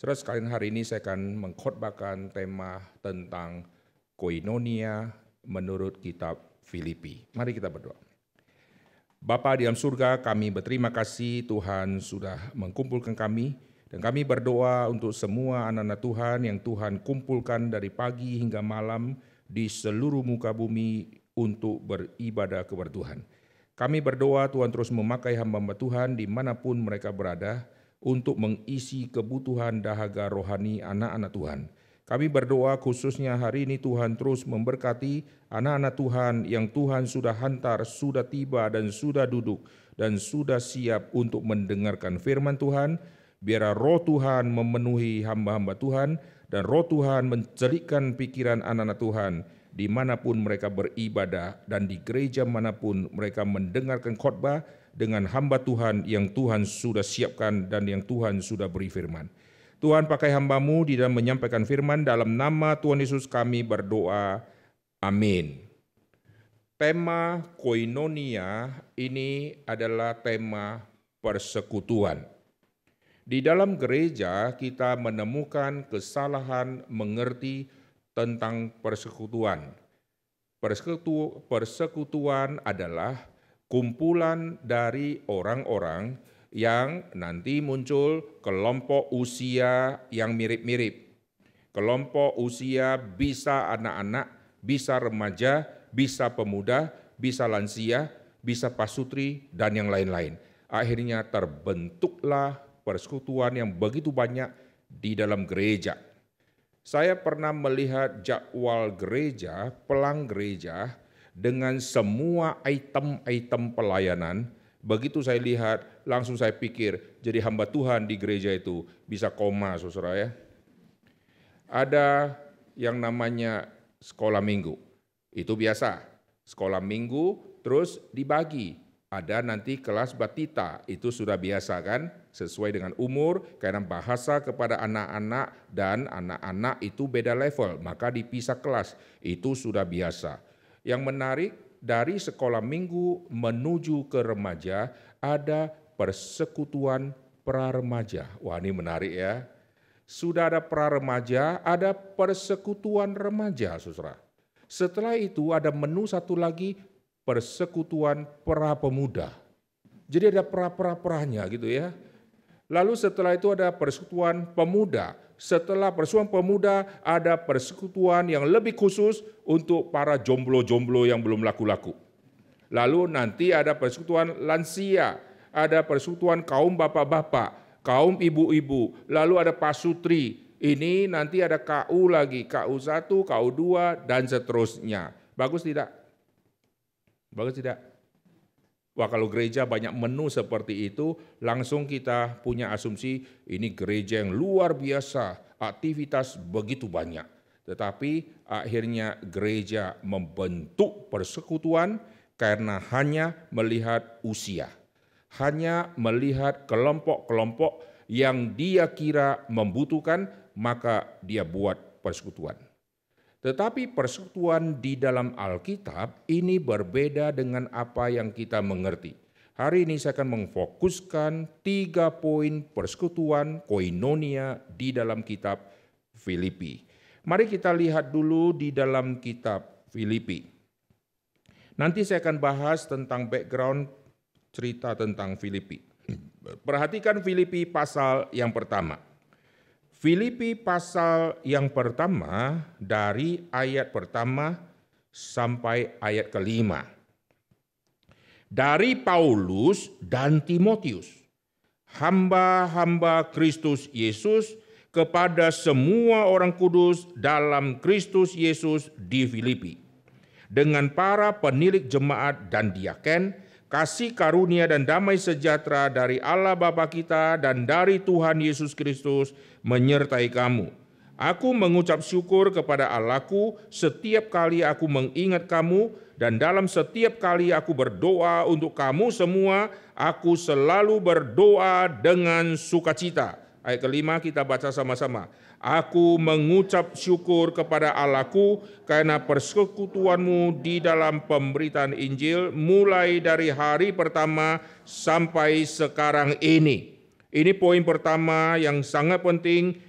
Saudara sekalian, hari ini saya akan mengkhotbahkan tema tentang koinonia menurut kitab Filipi. Mari kita berdoa. Bapa di dalam surga, kami berterima kasih Tuhan sudah mengumpulkan kami, dan kami berdoa untuk semua anak-anak Tuhan yang Tuhan kumpulkan dari pagi hingga malam di seluruh muka bumi untuk beribadah kepada Tuhan. Kami berdoa Tuhan terus memakai hamba-hamba Tuhan dimanapun mereka berada, untuk mengisi kebutuhan dahaga rohani anak-anak Tuhan. Kami berdoa khususnya hari ini Tuhan terus memberkati anak-anak Tuhan yang Tuhan sudah hantar, sudah tiba dan sudah duduk dan sudah siap untuk mendengarkan firman Tuhan. Biar roh Tuhan memenuhi hamba-hamba Tuhan dan roh Tuhan mencelikkan pikiran anak-anak Tuhan dimanapun mereka beribadah dan di gereja manapun mereka mendengarkan khotbah dengan hamba Tuhan yang Tuhan sudah siapkan dan yang Tuhan sudah beri firman. Tuhan pakai hamba-Mu di dalam menyampaikan firman, dalam nama Tuhan Yesus kami berdoa, amin. Tema koinonia ini adalah tema persekutuan. Di dalam gereja kita menemukan kesalahan mengerti tentang persekutuan. Persekutuan adalah kumpulan dari orang-orang yang nanti muncul kelompok usia yang mirip-mirip. Kelompok usia bisa anak-anak, bisa remaja, bisa pemuda, bisa lansia, bisa pasutri, dan yang lain-lain. Akhirnya terbentuklah persekutuan yang begitu banyak di dalam gereja. Saya pernah melihat jadwal gereja, pelang gereja, dengan semua item-item pelayanan. Begitu saya lihat, langsung saya pikir, jadi hamba Tuhan di gereja itu bisa koma, saudara ya. Ada yang namanya sekolah minggu, itu biasa. Sekolah minggu terus dibagi. Ada nanti kelas batita, itu sudah biasa kan, sesuai dengan umur, karena bahasa kepada anak-anak dan anak-anak itu beda level, maka dipisah kelas, itu sudah biasa. Yang menarik, dari sekolah minggu menuju ke remaja ada persekutuan pra-remaja. Wah, ini menarik ya. Sudah ada pra-remaja, ada persekutuan remaja, saudara. Setelah itu ada menu satu lagi, persekutuan pra-pemuda. Jadi ada pra-pra-pranya gitu ya. Lalu setelah itu ada persekutuan pemuda. Setelah persekutuan pemuda ada persekutuan yang lebih khusus untuk para jomblo-jomblo yang belum laku-laku. Lalu nanti ada persekutuan lansia, ada persekutuan kaum bapak-bapak, kaum ibu-ibu, lalu ada pasutri. Ini nanti ada KU lagi, KU1, KU2 dan seterusnya. Bagus tidak? Bagus tidak? Wah, kalau gereja banyak menu seperti itu, langsung kita punya asumsi ini gereja yang luar biasa, aktivitas begitu banyak. Tetapi akhirnya gereja membentuk persekutuan karena hanya melihat usia. Hanya melihat kelompok-kelompok yang dia kira membutuhkan, maka dia buat persekutuan. Tetapi persekutuan di dalam Alkitab ini berbeda dengan apa yang kita mengerti. Hari ini saya akan memfokuskan 3 poin persekutuan koinonia di dalam kitab Filipi. Mari kita lihat dulu di dalam kitab Filipi. Nanti saya akan bahas tentang background cerita tentang Filipi. Perhatikan Filipi pasal yang pertama. Filipi pasal yang pertama dari ayat pertama sampai ayat kelima. Dari Paulus dan Timotius, hamba-hamba Kristus Yesus kepada semua orang kudus dalam Kristus Yesus di Filipi, dengan para penilik jemaat dan diaken, kasih karunia dan damai sejahtera dari Allah Bapa kita dan dari Tuhan Yesus Kristus menyertai kamu. Aku mengucap syukur kepada Allahku setiap kali aku mengingat kamu, dan dalam setiap kali aku berdoa untuk kamu semua, aku selalu berdoa dengan sukacita. Ayat kelima kita baca sama-sama. Aku mengucap syukur kepada Allahku karena persekutuanmu di dalam pemberitaan Injil mulai dari hari pertama sampai sekarang ini. Ini poin pertama yang sangat penting.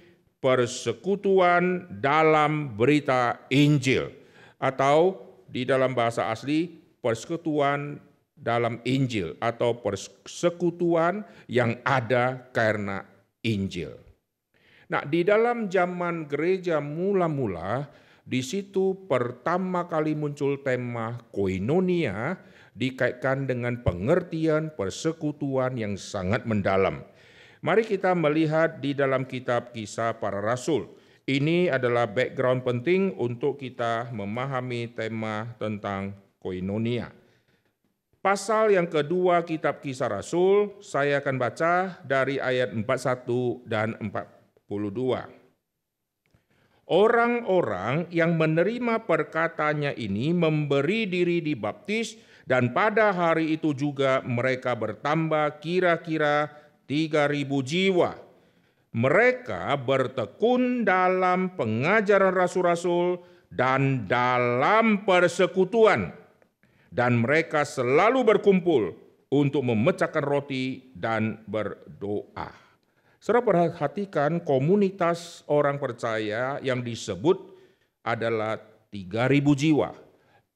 persekutuan dalam berita Injil, atau di dalam bahasa asli persekutuan dalam Injil atau persekutuan yang ada karena Injil. Nah, di dalam zaman gereja mula-mula, di situ pertama kali muncul tema koinonia dikaitkan dengan pengertian persekutuan yang sangat mendalam. Mari kita melihat di dalam kitab Kisah Para Rasul. Ini adalah background penting untuk kita memahami tema tentang koinonia. Pasal yang kedua kitab Kisah Rasul, saya akan baca dari ayat 41 dan 42. Orang-orang yang menerima perkataannya ini memberi diri dibaptis, dan pada hari itu juga mereka bertambah kira-kira 3.000 jiwa. Mereka bertekun dalam pengajaran rasul-rasul dan dalam persekutuan, dan mereka selalu berkumpul untuk memecahkan roti dan berdoa. Saudara perhatikan komunitas orang percaya yang disebut adalah 3.000 jiwa.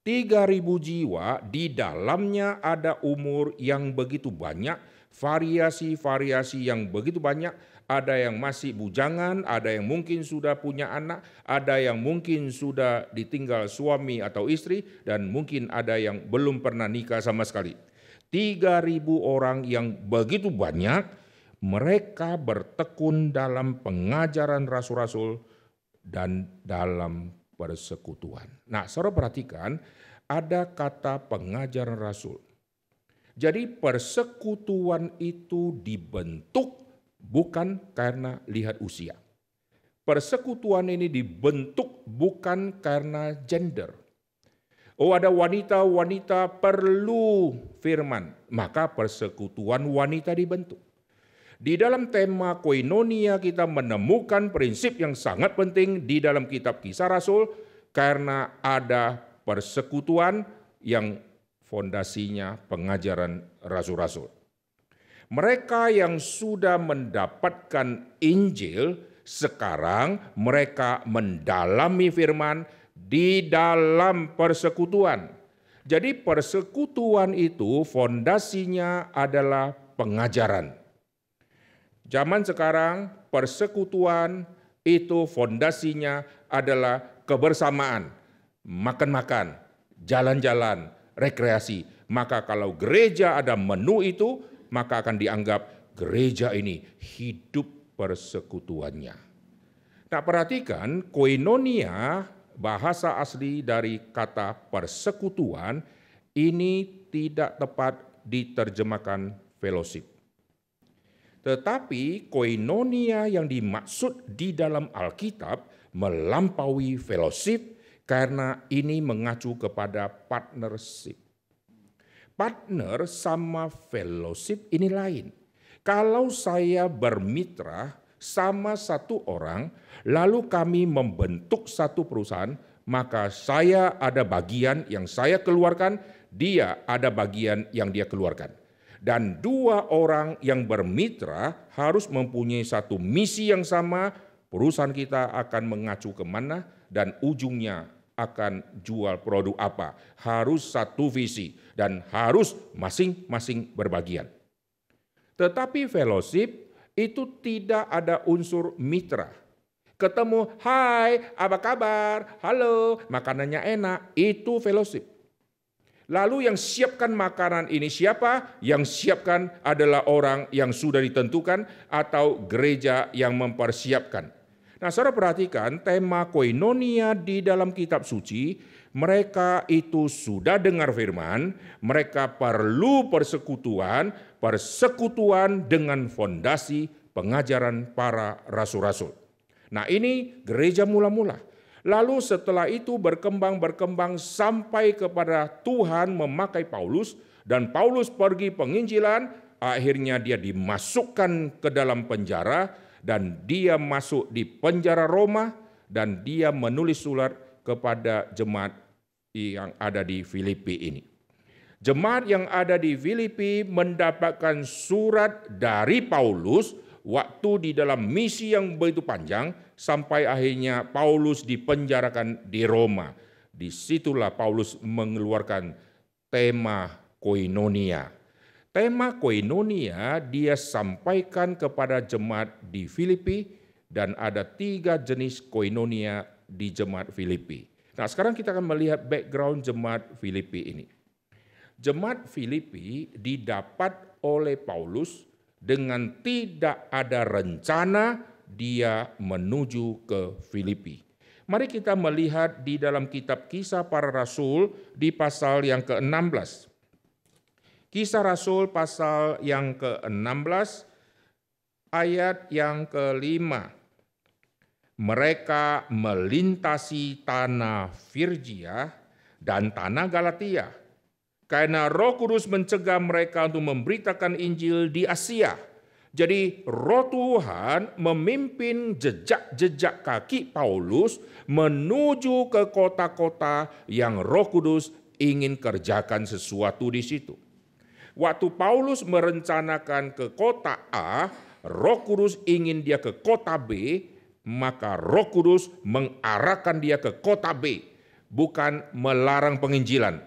3.000 jiwa, di dalamnya ada umur yang begitu banyak, variasi-variasi yang begitu banyak, ada yang masih bujangan, ada yang mungkin sudah punya anak, ada yang mungkin sudah ditinggal suami atau istri, dan mungkin ada yang belum pernah nikah sama sekali. 3.000 orang yang begitu banyak, mereka bertekun dalam pengajaran rasul-rasul dan dalam persekutuan. Nah, saudara perhatikan, ada kata pengajaran rasul. Jadi persekutuan itu dibentuk bukan karena lihat usia. Persekutuan ini dibentuk bukan karena gender. Oh, ada wanita-wanita perlu firman, maka persekutuan wanita dibentuk. Di dalam tema koinonia kita menemukan prinsip yang sangat penting di dalam kitab Kisah Rasul, karena ada persekutuan yang fondasinya pengajaran rasul-rasul. Mereka yang sudah mendapatkan Injil, sekarang mereka mendalami firman di dalam persekutuan. Jadi persekutuan itu fondasinya adalah pengajaran. Zaman sekarang persekutuan itu fondasinya adalah kebersamaan, makan-makan, jalan-jalan, rekreasi. Maka kalau gereja ada menu itu, maka akan dianggap gereja ini hidup persekutuannya. Nah, perhatikan koinonia, bahasa asli dari kata persekutuan, ini tidak tepat diterjemahkan fellowship. Tetapi koinonia yang dimaksud di dalam Alkitab melampaui fellowship karena ini mengacu kepada partnership. Partner sama fellowship ini lain. Kalau saya bermitra sama satu orang, lalu kami membentuk satu perusahaan, maka saya ada bagian yang saya keluarkan, dia ada bagian yang dia keluarkan. Dan dua orang yang bermitra harus mempunyai satu misi yang sama, perusahaan kita akan mengacu kemana dan ujungnya akan jual produk apa. Harus satu visi dan harus masing-masing berbagian. Tetapi fellowship itu tidak ada unsur mitra. Ketemu, hai, apa kabar? Halo, makanannya enak, itu fellowship. Lalu yang siapkan makanan ini siapa? Yang siapkan adalah orang yang sudah ditentukan atau gereja yang mempersiapkan. Nah, saudara perhatikan tema koinonia di dalam kitab suci, mereka itu sudah dengar firman, mereka perlu persekutuan dengan fondasi pengajaran para rasul-rasul. Nah, ini gereja mula-mula. Lalu setelah itu berkembang sampai kepada Tuhan memakai Paulus, dan Paulus pergi penginjilan, akhirnya dia dimasukkan ke dalam penjara, dan dia masuk di penjara Roma, dan dia menulis surat kepada jemaat yang ada di Filipi ini. Jemaat yang ada di Filipi mendapatkan surat dari Paulus waktu di dalam misi yang begitu panjang sampai akhirnya Paulus dipenjarakan di Roma. Disitulah Paulus mengeluarkan tema koinonia. Tema koinonia dia sampaikan kepada jemaat di Filipi dan ada 3 jenis koinonia di jemaat Filipi. Nah, sekarang kita akan melihat background jemaat Filipi ini. Jemaat Filipi didapat oleh Paulus dengan tidak ada rencana dia menuju ke Filipi. Mari kita melihat di dalam kitab Kisah Para Rasul di pasal yang ke-16. Kisah Rasul pasal yang ke-16 ayat yang ke-5. Mereka melintasi tanah Firgia dan tanah Galatia, karena Roh Kudus mencegah mereka untuk memberitakan Injil di Asia. Jadi Roh Tuhan memimpin jejak-jejak kaki Paulus menuju ke kota-kota yang Roh Kudus ingin kerjakan sesuatu di situ. Waktu Paulus merencanakan ke kota A, Roh Kudus ingin dia ke kota B, maka Roh Kudus mengarahkan dia ke kota B, bukan melarang penginjilan.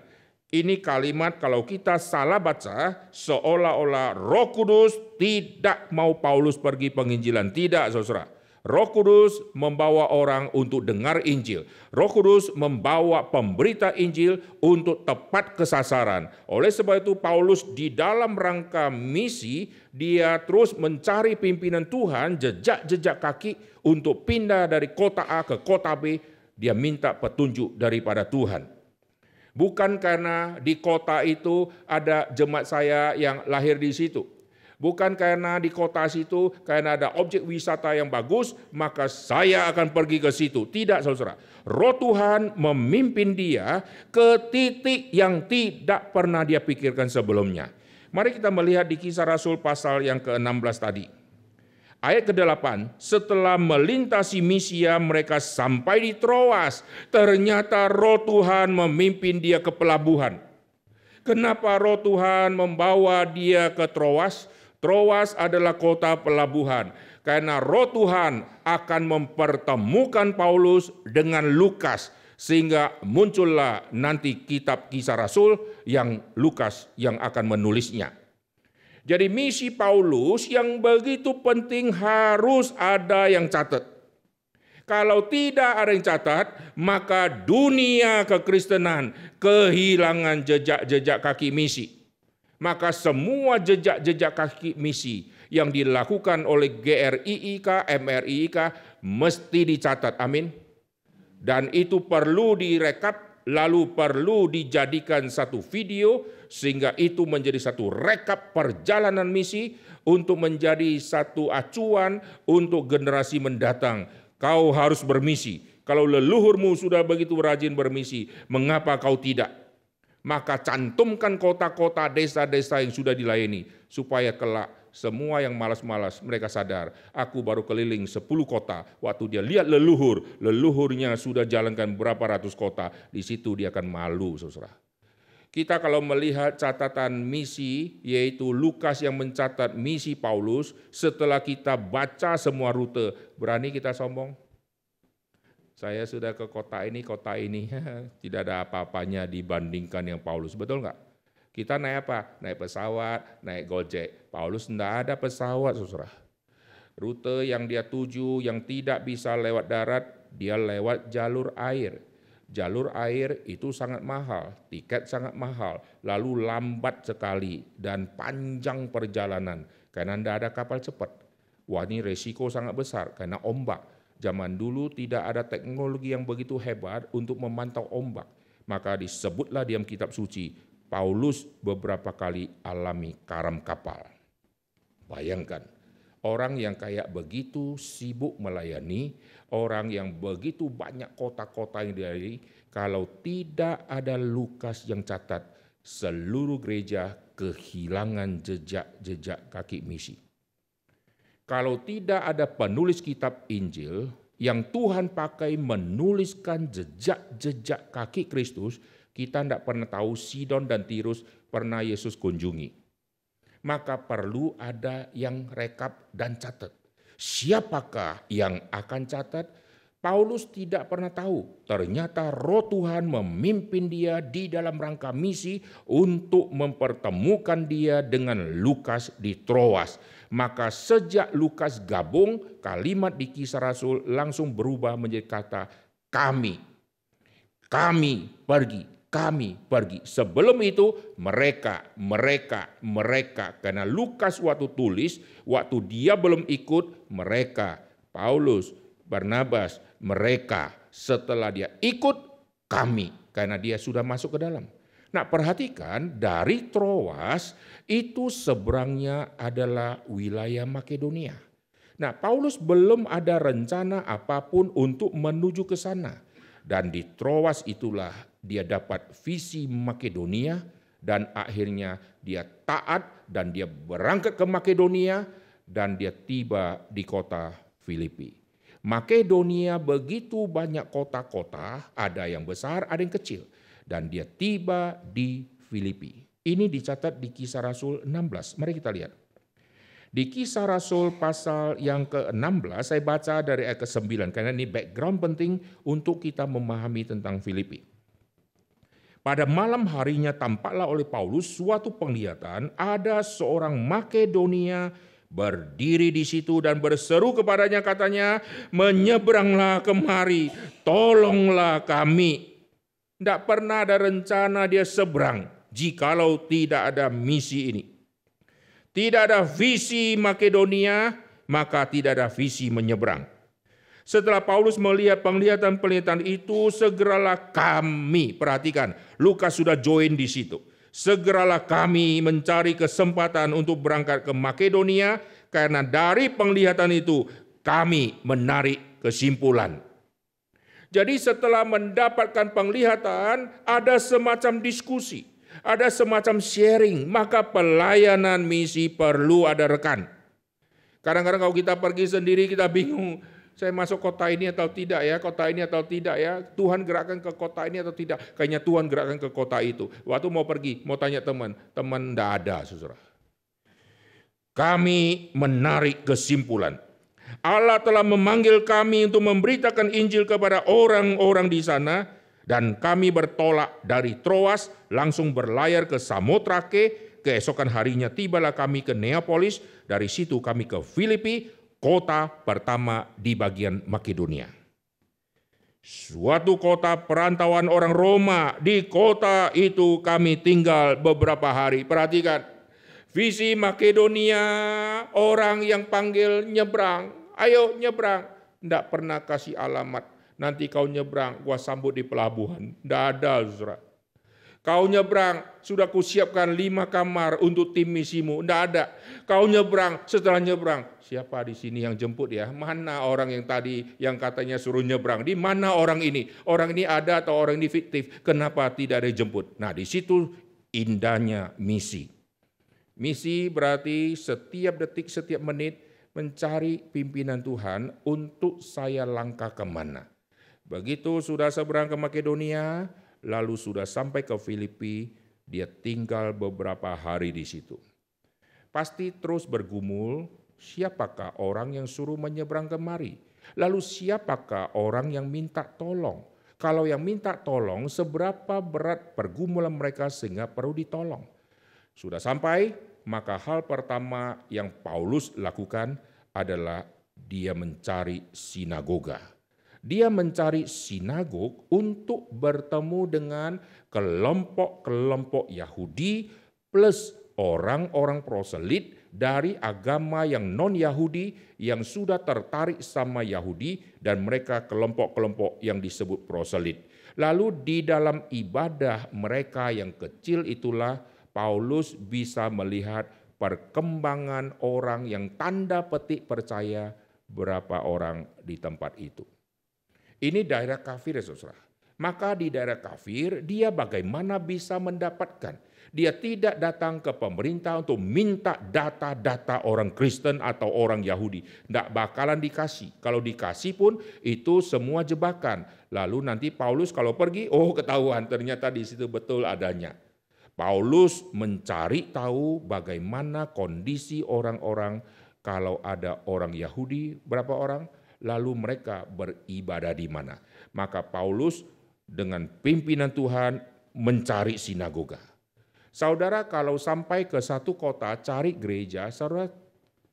Ini kalimat kalau kita salah baca, seolah-olah Roh Kudus tidak mau Paulus pergi penginjilan. Tidak, saudara. Roh Kudus membawa orang untuk dengar Injil. Roh Kudus membawa pemberita Injil untuk tepat kesasaran. Oleh sebab itu Paulus di dalam rangka misi, dia terus mencari pimpinan Tuhan, jejak-jejak kaki untuk pindah dari kota A ke kota B. Dia minta petunjuk daripada Tuhan. Bukan karena di kota itu ada jemaat saya yang lahir di situ. Bukan karena di kota situ, karena ada objek wisata yang bagus, maka saya akan pergi ke situ. Tidak, saudara. Roh Tuhan memimpin dia ke titik yang tidak pernah dia pikirkan sebelumnya. Mari kita melihat di Kisah Rasul pasal yang ke-16 tadi. Ayat ke-8, setelah melintasi Misia mereka sampai di Troas. Ternyata Roh Tuhan memimpin dia ke pelabuhan. Kenapa Roh Tuhan membawa dia ke Troas? Troas adalah kota pelabuhan. Karena Roh Tuhan akan mempertemukan Paulus dengan Lukas. Sehingga muncullah nanti kitab Kisah Rasul yang Lukas yang akan menulisnya. Jadi misi Paulus yang begitu penting harus ada yang catat. Kalau tidak ada yang catat, maka dunia kekristenan kehilangan jejak-jejak kaki misi. Maka semua jejak-jejak kaki misi yang dilakukan oleh GRIIK, MRIIK mesti dicatat. Amin. Dan itu perlu direkap, lalu perlu dijadikan satu video sehingga itu menjadi satu rekap perjalanan misi untuk menjadi satu acuan untuk generasi mendatang. Kau harus bermisi. Kalau leluhurmu sudah begitu rajin bermisi, mengapa kau tidak? Maka cantumkan kota-kota, desa-desa yang sudah dilayani, supaya kelak semua yang malas-malas mereka sadar, aku baru keliling 10 kota, waktu dia lihat leluhurnya sudah jalankan berapa ratus kota, di situ dia akan malu, saudara. Kita kalau melihat catatan misi, yaitu Lukas yang mencatat misi Paulus, setelah kita baca semua rute, berani kita sombong? Saya sudah ke kota ini, tidak ada apa-apanya dibandingkan yang Paulus. Betul nggak? Kita naik apa? Naik pesawat, naik Gojek. Paulus tidak ada pesawat, saudara. Rute yang dia tuju yang tidak bisa lewat darat, dia lewat jalur air. Jalur air itu sangat mahal, tiket sangat mahal, lalu lambat sekali dan panjang perjalanan karena tidak ada kapal cepat. Wah, ini resiko sangat besar karena ombak. Zaman dulu tidak ada teknologi yang begitu hebat untuk memantau ombak. Maka disebutlah dalam kitab suci, Paulus beberapa kali alami karam kapal. Bayangkan, orang yang kayak begitu sibuk melayani, orang yang begitu banyak kota-kota yang dilayani, kalau tidak ada Lukas yang catat, seluruh gereja kehilangan jejak-jejak kaki misi. Kalau tidak ada penulis kitab Injil yang Tuhan pakai menuliskan jejak-jejak kaki Kristus, kita tidak pernah tahu Sidon dan Tirus pernah Yesus kunjungi. maka perlu ada yang rekap dan catat. Siapakah yang akan catat? Paulus tidak pernah tahu. Ternyata Roh Tuhan memimpin dia di dalam rangka misi untuk mempertemukan dia dengan Lukas di Troas. Maka sejak Lukas gabung, kalimat di Kisah Rasul langsung berubah menjadi kata kami pergi. Kami pergi. Sebelum itu mereka. Karena Lukas waktu tulis, waktu dia belum ikut, mereka. Paulus, Barnabas, mereka. Setelah dia ikut, kami. Karena dia sudah masuk ke dalam. Nah, perhatikan dari Troas itu seberangnya adalah wilayah Makedonia. Nah, Paulus belum ada rencana apapun untuk menuju ke sana. Dan di Troas itulah dia dapat visi Makedonia dan akhirnya dia taat dan dia berangkat ke Makedonia dan dia tiba di kota Filipi. Makedonia begitu banyak kota-kota, ada yang besar, ada yang kecil. Dan dia tiba di Filipi. Ini dicatat di Kisah Rasul 16. Mari kita lihat. Di Kisah Rasul pasal yang ke-16, saya baca dari ayat ke-9, karena ini background penting untuk kita memahami tentang Filipi. Pada malam harinya tampaklah oleh Paulus suatu penglihatan, ada seorang Makedonia berdiri di situ dan berseru kepadanya, katanya, menyeberanglah kemari, tolonglah kami. Tidak pernah ada rencana dia seberang jikalau tidak ada misi ini. Tidak ada visi Makedonia, maka tidak ada visi menyeberang. Setelah Paulus melihat penglihatan-penglihatan itu, segeralah kami, perhatikan, Lukas sudah join di situ. Segeralah kami mencari kesempatan untuk berangkat ke Makedonia, karena dari penglihatan itu kami menarik kesimpulan. Jadi setelah mendapatkan penglihatan, ada semacam diskusi. Ada semacam sharing, maka pelayanan misi perlu ada rekan. Kadang-kadang kalau kita pergi sendiri kita bingung, saya masuk kota ini atau tidak ya, kota ini atau tidak ya, Tuhan gerakkan ke kota ini atau tidak. Kayaknya Tuhan gerakkan ke kota itu. Waktu mau pergi, mau tanya teman tidak ada, saudara. Kami menarik kesimpulan. Allah telah memanggil kami untuk memberitakan Injil kepada orang-orang di sana. Dan kami bertolak dari Troas, langsung berlayar ke Samotrake. Keesokan harinya tibalah kami ke Neapolis. Dari situ kami ke Filipi, kota pertama di bagian Makedonia. Suatu kota perantauan orang Roma. Di kota itu kami tinggal beberapa hari. Perhatikan, visi Makedonia, orang yang panggil nyebrang. Ayo nyebrang. Tidak pernah kasih alamat. Nanti kau nyebrang, gua sambut di pelabuhan. Tidak ada, saudara. Kau nyebrang, sudah kusiapkan 5 kamar untuk tim misimu. Tidak ada. Kau nyebrang, setelah nyebrang, siapa di sini yang jemput ya? Mana orang yang tadi yang katanya suruh nyebrang? Di mana orang ini? Orang ini ada atau orang ini fiktif? Kenapa tidak ada yang jemput? Nah, di situ indahnya misi. Misi berarti setiap detik, setiap menit mencari pimpinan Tuhan untuk saya langkah kemana. Begitu sudah seberang ke Makedonia, lalu sudah sampai ke Filipi, dia tinggal beberapa hari di situ. Pasti terus bergumul, siapakah orang yang suruh menyeberang kemari? Lalu siapakah orang yang minta tolong? Kalau yang minta tolong, seberapa berat pergumulan mereka sehingga perlu ditolong? Sudah sampai, maka hal pertama yang Paulus lakukan adalah dia mencari sinagoga. Dia mencari sinagog untuk bertemu dengan kelompok-kelompok Yahudi plus orang-orang proselit dari agama yang non-Yahudi yang sudah tertarik sama Yahudi dan mereka kelompok-kelompok yang disebut proselit. Lalu di dalam ibadah mereka yang kecil itulah Paulus bisa melihat perkembangan orang yang tanda petik percaya berapa orang di tempat itu. Ini daerah kafir ya saudara. Maka di daerah kafir dia bagaimana bisa mendapatkan? Dia tidak datang ke pemerintah untuk minta data-data orang Kristen atau orang Yahudi. Tidak bakalan dikasih. Kalau dikasih pun itu semua jebakan. Lalu nanti Paulus kalau pergi, oh ketahuan ternyata di situ betul adanya. Paulus mencari tahu bagaimana kondisi orang-orang kalau ada orang Yahudi, berapa orang, lalu mereka beribadah di mana. Maka Paulus dengan pimpinan Tuhan mencari sinagoga. Saudara kalau sampai ke satu kota cari gereja, saudara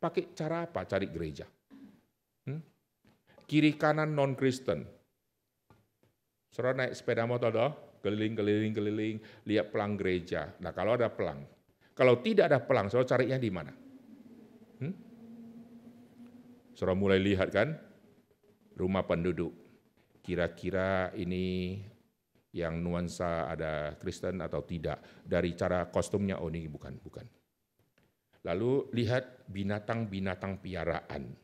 pakai cara apa cari gereja? Kiri kanan non-Kristen. Saudara naik sepeda motor doh, keliling, lihat pelang gereja. Nah kalau ada pelang, kalau tidak ada pelang, saudara carinya di mana? Saudara mulai lihat kan, rumah penduduk. Kira-kira ini yang nuansa ada Kristen atau tidak. Dari cara kostumnya, oh ini bukan. Lalu lihat binatang-binatang piaraan.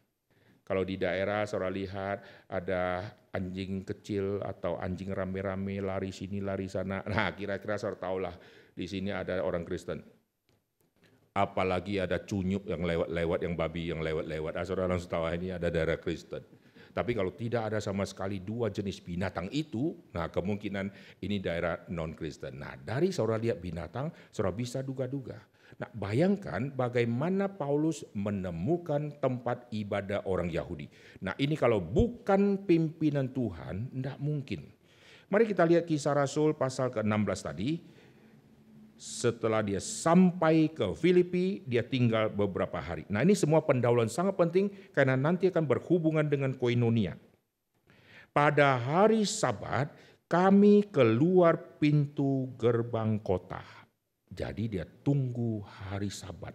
Kalau di daerah saudara lihat ada anjing kecil atau anjing rame-rame lari sini lari sana. Nah kira-kira saudara tahulah di sini ada orang Kristen. Apalagi ada cunyuk yang lewat-lewat, yang babi yang lewat-lewat. Saudara langsung tahu ini ada daerah Kristen. Tapi kalau tidak ada sama sekali dua jenis binatang itu, nah kemungkinan ini daerah non-Kristen. Nah dari saudara lihat binatang, saudara bisa duga-duga. Nah bayangkan bagaimana Paulus menemukan tempat ibadah orang Yahudi. Nah ini kalau bukan pimpinan Tuhan, tidak mungkin. Mari kita lihat Kisah Rasul pasal ke-16 tadi. Setelah dia sampai ke Filipi, dia tinggal beberapa hari. Nah ini semua pendahuluan sangat penting karena nanti akan berhubungan dengan koinonia. Pada hari Sabat, kami keluar pintu gerbang kota. Jadi dia tunggu hari Sabat.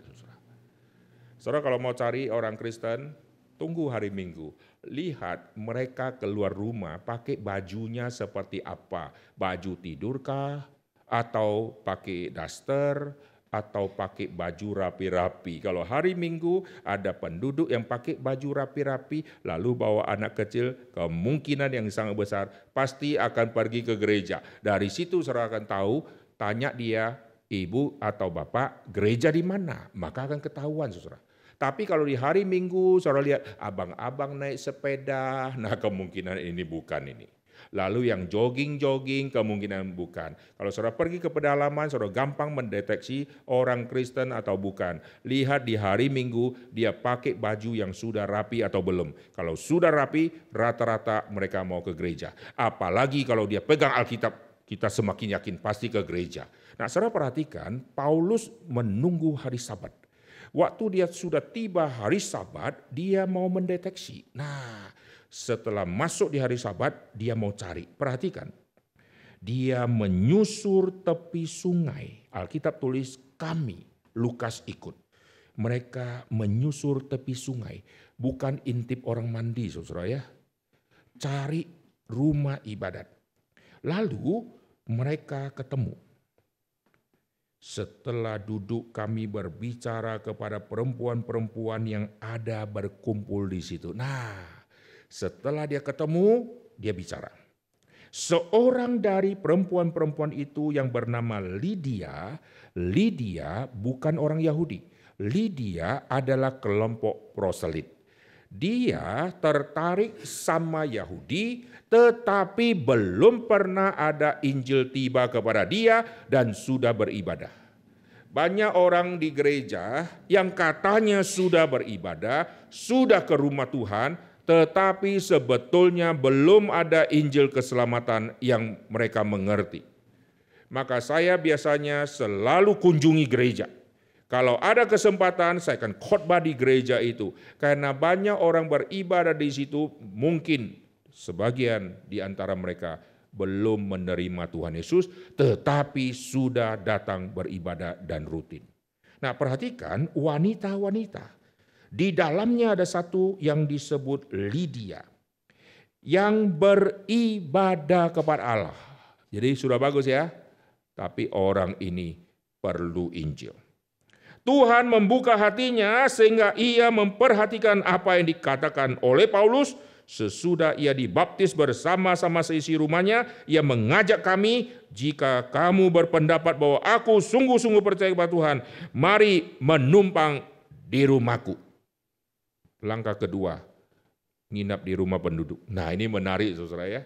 Saudara kalau mau cari orang Kristen, tunggu hari Minggu. Lihat mereka keluar rumah pakai bajunya seperti apa. Baju tidurkah? Atau pakai daster, atau pakai baju rapi-rapi. Kalau hari Minggu ada penduduk yang pakai baju rapi-rapi, lalu bawa anak kecil, kemungkinan yang sangat besar pasti akan pergi ke gereja. Dari situ saudara akan tahu, tanya dia, ibu atau bapak, gereja di mana? Maka akan ketahuan saudara. Tapi kalau di hari Minggu saudara lihat abang-abang naik sepeda, nah kemungkinan ini bukan ini. Lalu yang jogging kemungkinan bukan. Kalau saudara pergi ke pedalaman, saudara gampang mendeteksi orang Kristen atau bukan. Lihat di hari Minggu dia pakai baju yang sudah rapi atau belum. Kalau sudah rapi, rata-rata mereka mau ke gereja. Apalagi kalau dia pegang Alkitab, kita semakin yakin pasti ke gereja. Nah saudara perhatikan, Paulus menunggu hari Sabat. Waktu dia sudah tiba hari Sabat, dia mau mendeteksi. Nah, setelah masuk di hari Sabat, dia mau cari. Perhatikan, dia menyusur tepi sungai. Alkitab tulis kami, Lukas ikut. Mereka menyusur tepi sungai, bukan intip orang mandi, saudara ya. Cari rumah ibadat. Lalu mereka ketemu. Setelah duduk kami berbicara kepada perempuan-perempuan yang ada berkumpul di situ. Nah, setelah dia ketemu, dia bicara. Seorang dari perempuan-perempuan itu yang bernama Lydia bukan orang Yahudi. Lydia adalah kelompok proselit. Dia tertarik sama Yahudi, tetapi belum pernah ada Injil tiba kepada dia dan sudah beribadah. Banyak orang di gereja yang katanya sudah beribadah, sudah ke rumah Tuhan, tetapi sebetulnya belum ada Injil keselamatan yang mereka mengerti. Maka saya biasanya selalu kunjungi gereja. Kalau ada kesempatan saya akan khotbah di gereja itu. Karena banyak orang beribadah di situ, mungkin sebagian di antara mereka belum menerima Tuhan Yesus, tetapi sudah datang beribadah dan rutin. Nah perhatikan wanita-wanita. Di dalamnya ada satu yang disebut Lydia. Yang beribadah kepada Allah. Jadi sudah bagus ya. Tapi orang ini perlu Injil. Tuhan membuka hatinya sehingga ia memperhatikan apa yang dikatakan oleh Paulus. Sesudah ia dibaptis bersama-sama seisi rumahnya, ia mengajak kami, jika kamu berpendapat bahwa aku sungguh-sungguh percaya kepada Tuhan, mari menumpang di rumahku. Langkah kedua, nginap di rumah penduduk. Nah ini menarik saudara ya.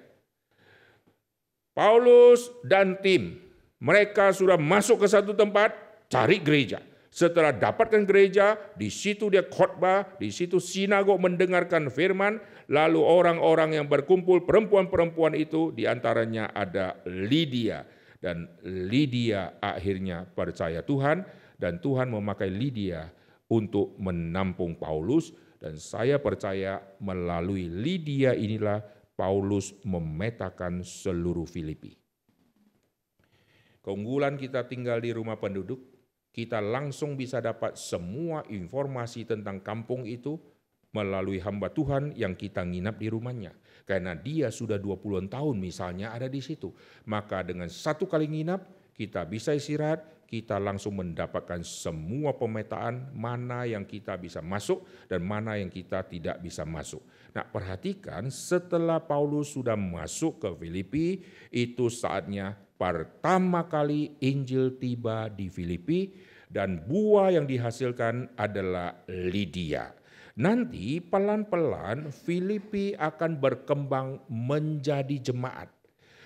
Paulus dan tim Mereka sudah masuk ke satu tempat, cari gereja. Setelah dapatkan gereja, di situ dia khotbah, di situ sinagog mendengarkan firman, lalu orang-orang yang berkumpul, perempuan-perempuan itu, diantaranya ada Lydia. Dan Lydia akhirnya percaya Tuhan, dan Tuhan memakai Lydia untuk menampung Paulus, dan saya percaya melalui Lydia inilah Paulus memetakan seluruh Filipi. Keunggulan kita tinggal di rumah penduduk, kita langsung bisa dapat semua informasi tentang kampung itu melalui hamba Tuhan yang kita nginap di rumahnya. Karena dia sudah 20-an tahun misalnya ada di situ. Maka dengan satu kali nginap, kita bisa istirahat, kita langsung mendapatkan semua pemetaan mana yang kita bisa masuk dan mana yang kita tidak bisa masuk. Nah, perhatikan setelah Paulus sudah masuk ke Filipi, itu saatnya pertama kali Injil tiba di Filipi dan buah yang dihasilkan adalah Lydia. Nanti pelan-pelan Filipi akan berkembang menjadi jemaat.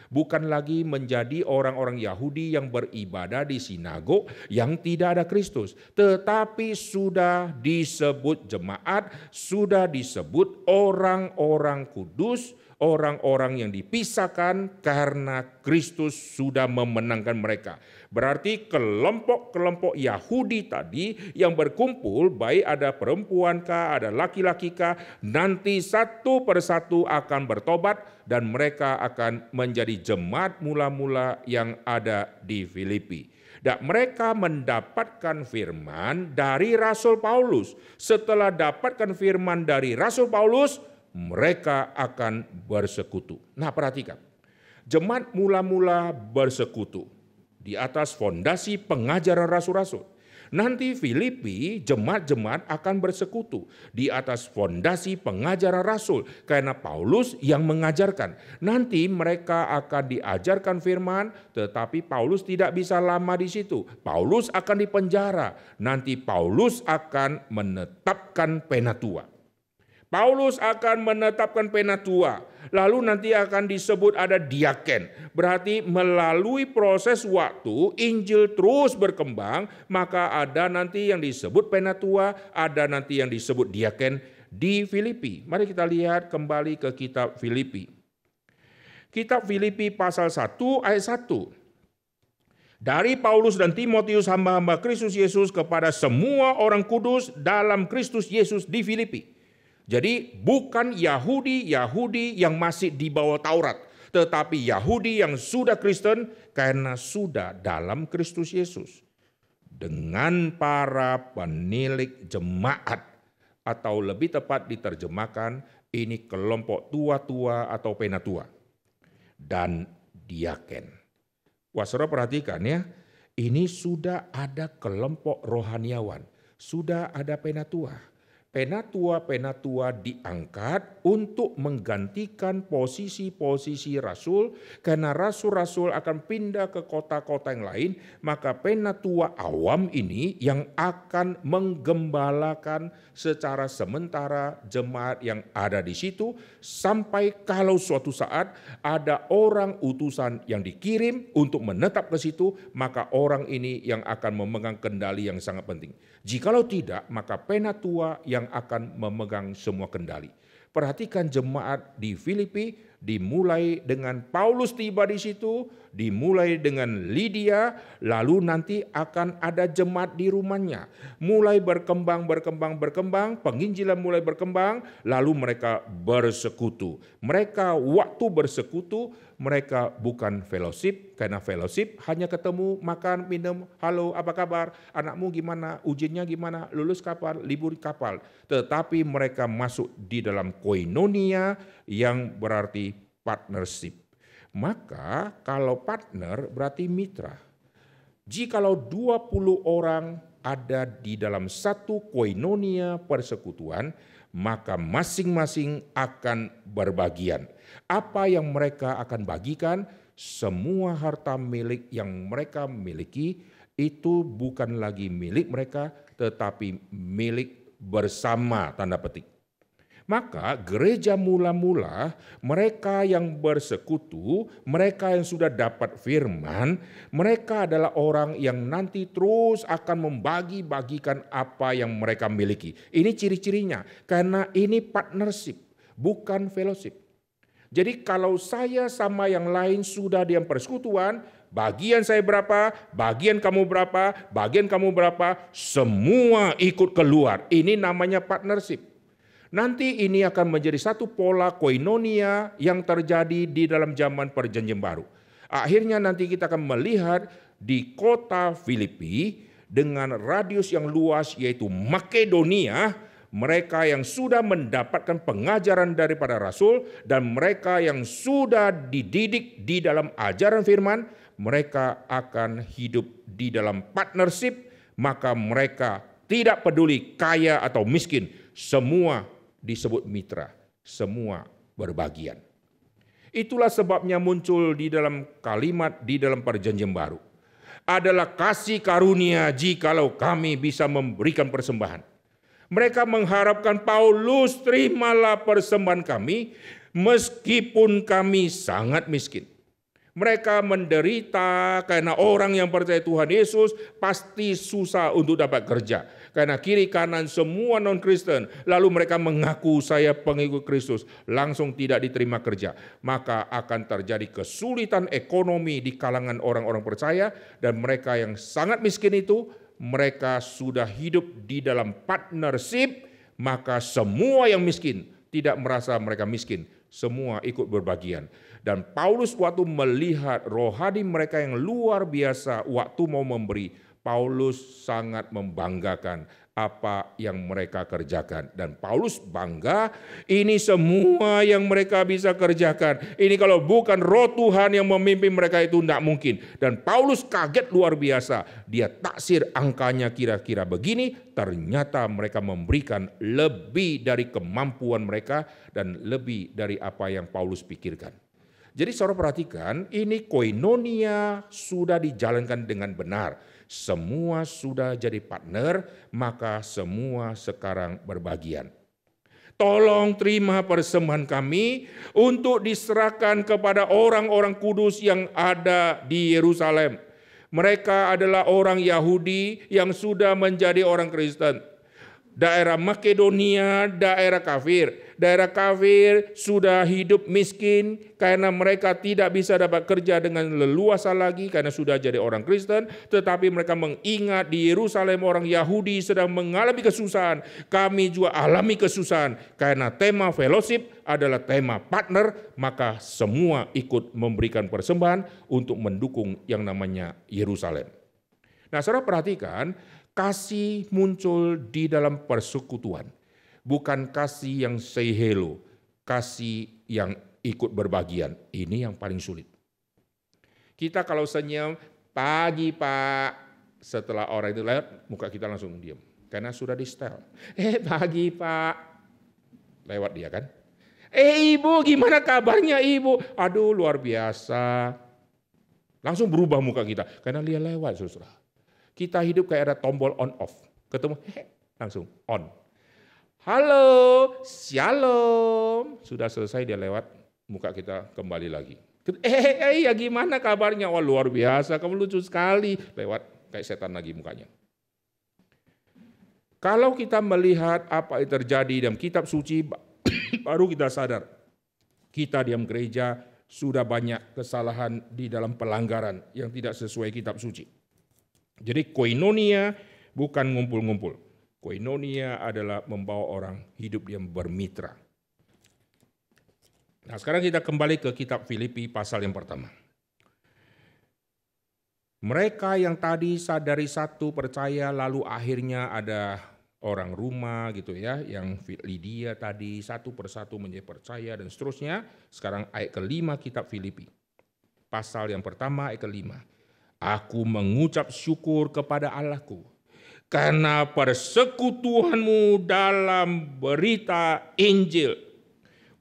Bukan lagi menjadi orang-orang Yahudi yang beribadah di sinagog yang tidak ada Kristus. Tetapi sudah disebut jemaat, sudah disebut orang-orang kudus, orang-orang yang dipisahkan karena Kristus sudah memenangkan mereka. Berarti kelompok-kelompok Yahudi tadi yang berkumpul, baik ada perempuan kah, ada laki-laki kah, nanti satu persatu akan bertobat dan mereka akan menjadi jemaat mula-mula yang ada di Filipi. Dan mereka mendapatkan firman dari Rasul Paulus. Setelah dapatkan firman dari Rasul Paulus, mereka akan bersekutu. Nah, perhatikan. Jemaat mula-mula bersekutu di atas fondasi pengajaran rasul-rasul. Nanti Filipi, jemaat-jemaat akan bersekutu di atas fondasi pengajaran rasul. Karena Paulus yang mengajarkan. Nanti mereka akan diajarkan firman, tetapi Paulus tidak bisa lama di situ. Paulus akan dipenjara. Nanti Paulus akan menetapkan penatua. Paulus akan menetapkan penatua, lalu nanti akan disebut ada diaken. Berarti melalui proses waktu, Injil terus berkembang, maka ada nanti yang disebut penatua, ada nanti yang disebut diaken di Filipi. Mari kita lihat kembali ke kitab Filipi. Kitab Filipi pasal 1 ayat 1. Dari Paulus dan Timotius hamba-hamba Kristus Yesus kepada semua orang kudus dalam Kristus Yesus di Filipi. Jadi bukan Yahudi yang masih di bawah Taurat, tetapi Yahudi yang sudah Kristen karena sudah dalam Kristus Yesus. Dengan para penilik jemaat, atau lebih tepat diterjemahkan, ini kelompok tua-tua atau penatua, dan diaken. Wah, saudara perhatikan ya, ini sudah ada kelompok rohaniawan, sudah ada penatua. Penatua-penatua diangkat untuk menggantikan posisi-posisi rasul, karena rasul-rasul akan pindah ke kota-kota yang lain, maka penatua awam ini yang akan menggembalakan secara sementara jemaat yang ada di situ, sampai kalau suatu saat ada orang utusan yang dikirim untuk menetap ke situ, maka orang ini yang akan memegang kendali yang sangat penting. Jikalau tidak, maka penatua yang akan memegang semua kendali. Perhatikan jemaat di Filipi, dimulai dengan Paulus tiba di situ, dimulai dengan Lydia, lalu nanti akan ada jemaat di rumahnya. Mulai berkembang, penginjilan mulai berkembang, lalu mereka bersekutu. Mereka waktu bersekutu, mereka bukan fellowship, karena fellowship hanya ketemu, makan, minum, halo apa kabar, anakmu gimana, ujiannya gimana, lulus kapan, libur kapal. Tetapi mereka masuk di dalam koinonia yang berarti partnership. Maka kalau partner berarti mitra. Jikalau 20 orang ada di dalam satu koinonia persekutuan, maka masing-masing akan berbagian. Apa yang mereka akan bagikan, semua harta milik yang mereka miliki itu bukan lagi milik mereka, tetapi milik bersama, tanda petik. Maka gereja mula-mula, mereka yang bersekutu, mereka yang sudah dapat firman, mereka adalah orang yang nanti terus akan membagi-bagikan apa yang mereka miliki. Ini ciri-cirinya, karena ini partnership, bukan fellowship. Jadi kalau saya sama yang lain sudah di persekutuan, bagian saya berapa, bagian kamu berapa, bagian kamu berapa, semua ikut keluar. Ini namanya partnership. Nanti ini akan menjadi satu pola koinonia yang terjadi di dalam zaman perjanjian baru. Akhirnya nanti kita akan melihat di kota Filipi dengan radius yang luas yaitu Makedonia, mereka yang sudah mendapatkan pengajaran daripada Rasul dan mereka yang sudah dididik di dalam ajaran firman, mereka akan hidup di dalam partnership, maka mereka tidak peduli kaya atau miskin, semua disebut mitra, semua berbagian. Itulah sebabnya muncul di dalam kalimat di dalam perjanjian baru. Adalah kasih karunia jikalau kami bisa memberikan persembahan. Mereka mengharapkan Paulus, terimalah persembahan kami meskipun kami sangat miskin. Mereka menderita karena orang yang percaya Tuhan Yesus pasti susah untuk dapat kerja. Karena kiri kanan semua non-Kristen. Lalu mereka mengaku saya pengikut Kristus. Langsung tidak diterima kerja. Maka akan terjadi kesulitan ekonomi di kalangan orang-orang percaya. Dan mereka yang sangat miskin itu, mereka sudah hidup di dalam partnership. Maka semua yang miskin tidak merasa mereka miskin. Semua ikut berbagian. Dan Paulus waktu melihat rohani mereka yang luar biasa waktu mau memberi, Paulus sangat membanggakan apa yang mereka kerjakan. Dan Paulus bangga, ini semua yang mereka bisa kerjakan. Ini kalau bukan roh Tuhan yang memimpin mereka itu tidak mungkin. Dan Paulus kaget luar biasa. Dia taksir angkanya kira-kira begini, ternyata mereka memberikan lebih dari kemampuan mereka dan lebih dari apa yang Paulus pikirkan. Jadi saudara perhatikan, ini koinonia sudah dijalankan dengan benar. Semua sudah jadi partner, maka semua sekarang berbagian. Tolong terima persembahan kami untuk diserahkan kepada orang-orang kudus yang ada di Yerusalem. Mereka adalah orang Yahudi yang sudah menjadi orang Kristen. Daerah Makedonia, daerah kafir. Daerah kafir sudah hidup miskin karena mereka tidak bisa dapat kerja dengan leluasa lagi karena sudah jadi orang Kristen. Tetapi mereka mengingat di Yerusalem orang Yahudi sedang mengalami kesusahan. Kami juga alami kesusahan karena tema fellowship adalah tema partner. Maka semua ikut memberikan persembahan untuk mendukung yang namanya Yerusalem. Nah, saudara perhatikan, kasih muncul di dalam persekutuan. Bukan kasih yang say hello, kasih yang ikut berbagian. Ini yang paling sulit. Kita kalau senyum, pagi Pak, setelah orang itu lewat, muka kita langsung diam. Karena sudah di setel. Pagi Pak, lewat dia kan. Ibu, gimana kabarnya Ibu? Aduh luar biasa. Langsung berubah muka kita, karena dia lewat saudara. Kita hidup kayak ada tombol on off. Ketemu, langsung on. Halo, shalom. Sudah selesai dia lewat, muka kita kembali lagi. Ya gimana kabarnya? Wah luar biasa, kamu lucu sekali. Lewat, kayak setan lagi mukanya. Kalau kita melihat apa yang terjadi dalam kitab suci, baru kita sadar. Kita diam gereja sudah banyak kesalahan di dalam pelanggaran yang tidak sesuai kitab suci. Jadi koinonia bukan ngumpul-ngumpul. Koinonia adalah membawa orang hidup yang bermitra. Nah, sekarang kita kembali ke kitab Filipi pasal yang pertama. Mereka yang tadi sadari satu percaya, lalu akhirnya ada orang rumah gitu ya, yang Lydia tadi satu persatu menjadi percaya dan seterusnya. Sekarang ayat kelima kitab Filipi. Pasal yang pertama ayat kelima. Aku mengucap syukur kepada Allahku karena persekutuanmu dalam berita Injil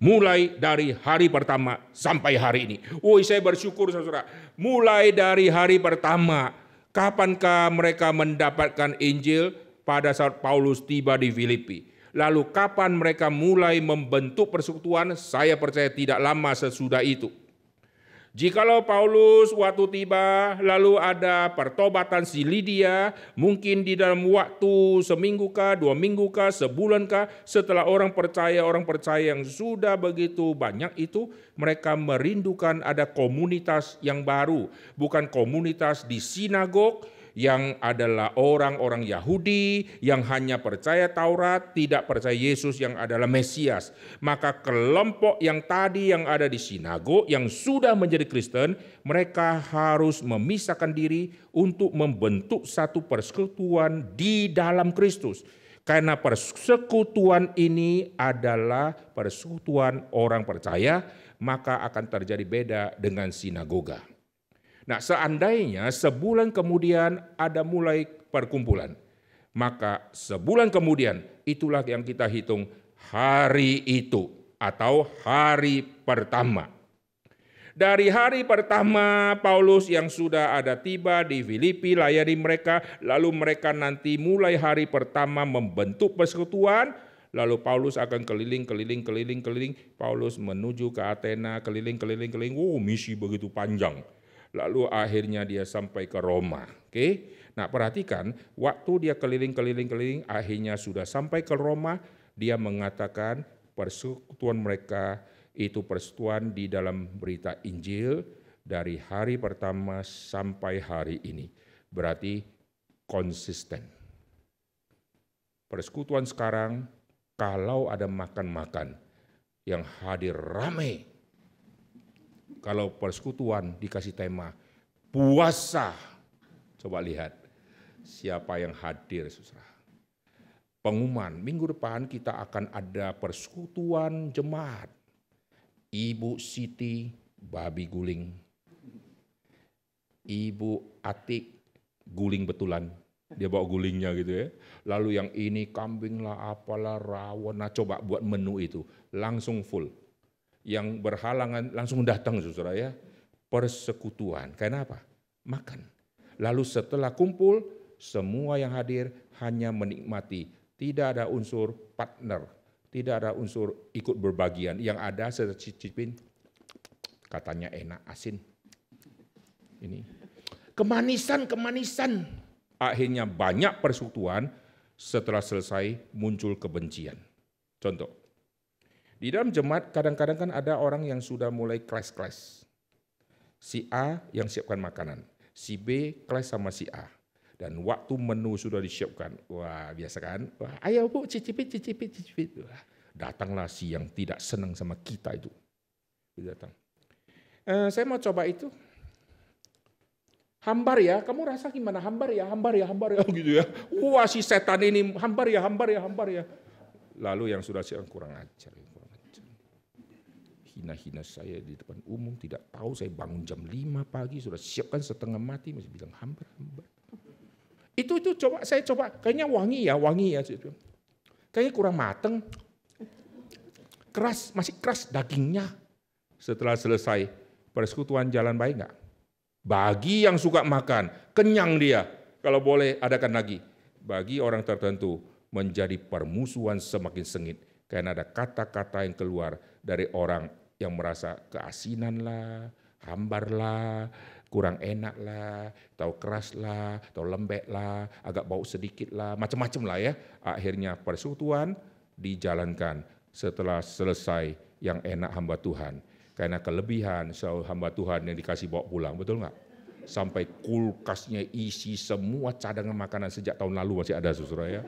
mulai dari hari pertama sampai hari ini. Saya bersyukur saudara. Mulai dari hari pertama, kapankah mereka mendapatkan Injil? Pada saat Paulus tiba di Filipi. Lalu kapan mereka mulai membentuk persekutuan? Saya percaya tidak lama sesudah itu. Jikalau Paulus waktu tiba lalu ada pertobatan si Lydia, mungkin di dalam waktu seminggu kah, 2 minggu kah, sebulan kah, setelah orang percaya yang sudah begitu banyak itu, mereka merindukan ada komunitas yang baru, bukan komunitas di sinagog yang adalah orang-orang Yahudi yang hanya percaya Taurat, tidak percaya Yesus yang adalah Mesias. Maka kelompok yang tadi yang ada di sinagog yang sudah menjadi Kristen, mereka harus memisahkan diri untuk membentuk satu persekutuan di dalam Kristus. Karena persekutuan ini adalah persekutuan orang percaya, maka akan terjadi beda dengan sinagoga. Nah, seandainya sebulan kemudian ada mulai perkumpulan, maka sebulan kemudian itulah yang kita hitung hari itu atau hari pertama. Dari hari pertama Paulus yang sudah ada tiba di Filipi layani mereka, lalu mereka nanti mulai hari pertama membentuk persekutuan. Lalu Paulus akan keliling. Paulus menuju ke Athena, keliling. Misi begitu panjang. Lalu akhirnya dia sampai ke Roma. Oke? Nah, perhatikan waktu dia keliling, akhirnya sudah sampai ke Roma, dia mengatakan persekutuan mereka itu persekutuan di dalam berita Injil dari hari pertama sampai hari ini. Berarti konsisten. Persekutuan sekarang kalau ada makan-makan yang hadir ramai. Kalau persekutuan dikasih tema puasa, coba lihat siapa yang hadir, saudara. Pengumuman, minggu depan kita akan ada persekutuan jemaat. Ibu Siti babi guling, Ibu Atik guling betulan, dia bawa gulingnya gitu ya. Lalu yang ini kambing lah, apalah, rawon, nah coba buat menu itu, langsung full. Yang berhalangan langsung datang saudara ya. Persekutuan. Karena apa? Makan. Lalu setelah kumpul, semua yang hadir hanya menikmati. Tidak ada unsur partner. Tidak ada unsur ikut berbagian. Yang ada secicipin, katanya enak, asin. Ini. Kemanisan. Akhirnya banyak persekutuan, setelah selesai muncul kebencian. Contoh. Di dalam jemaat kadang-kadang kan ada orang yang sudah mulai clash. Si A yang siapkan makanan, si B clash sama si A. Dan waktu menu sudah disiapkan, wah biasa kan, wah, ayo Bu cicipin. Wah, datanglah si yang tidak senang sama kita itu. Datang. Saya mau coba itu. Hambar ya, kamu rasa gimana? Hambar ya, gitu ya. Wah si setan ini hambar ya. Lalu yang sudah siapkan kurang ajar. Hina saya di depan umum, tidak tahu saya bangun jam 5 pagi, sudah siapkan setengah mati, masih bilang hambar. Itu saya coba, kayaknya wangi ya. Kayaknya kurang mateng. Masih keras dagingnya. Setelah selesai, persekutuan jalan baik enggak? Bagi yang suka makan, kenyang dia. Kalau boleh adakan lagi. Bagi orang tertentu, menjadi permusuhan semakin sengit. Karena ada kata-kata yang keluar dari orang yang merasa keasinan lah, hambar lah, kurang enak lah, atau keras lah, atau lembek lah, agak bau sedikit lah, macam-macam lah ya. Akhirnya persekutuan dijalankan setelah selesai yang enak hamba Tuhan. Karena kelebihan hamba Tuhan yang dikasih bawa pulang, betul nggak? Sampai kulkasnya isi semua cadangan makanan sejak tahun lalu masih ada saudara ya.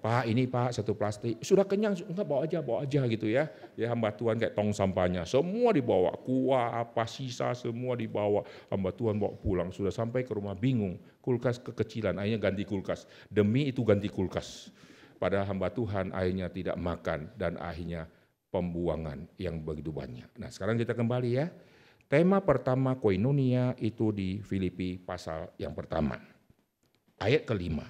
Pak ini Pak satu plastik, sudah kenyang, enggak bawa aja gitu ya. Ya hamba Tuhan kayak tong sampahnya, semua dibawa, kuah apa sisa semua dibawa. Hamba Tuhan bawa pulang, sudah sampai ke rumah bingung, kulkas kekecilan, akhirnya ganti kulkas. Demi itu ganti kulkas. Padahal hamba Tuhan akhirnya tidak makan dan akhirnya pembuangan yang begitu banyak. Nah sekarang kita kembali ya. Tema pertama koinonia itu di Filipi pasal yang pertama. Ayat kelima.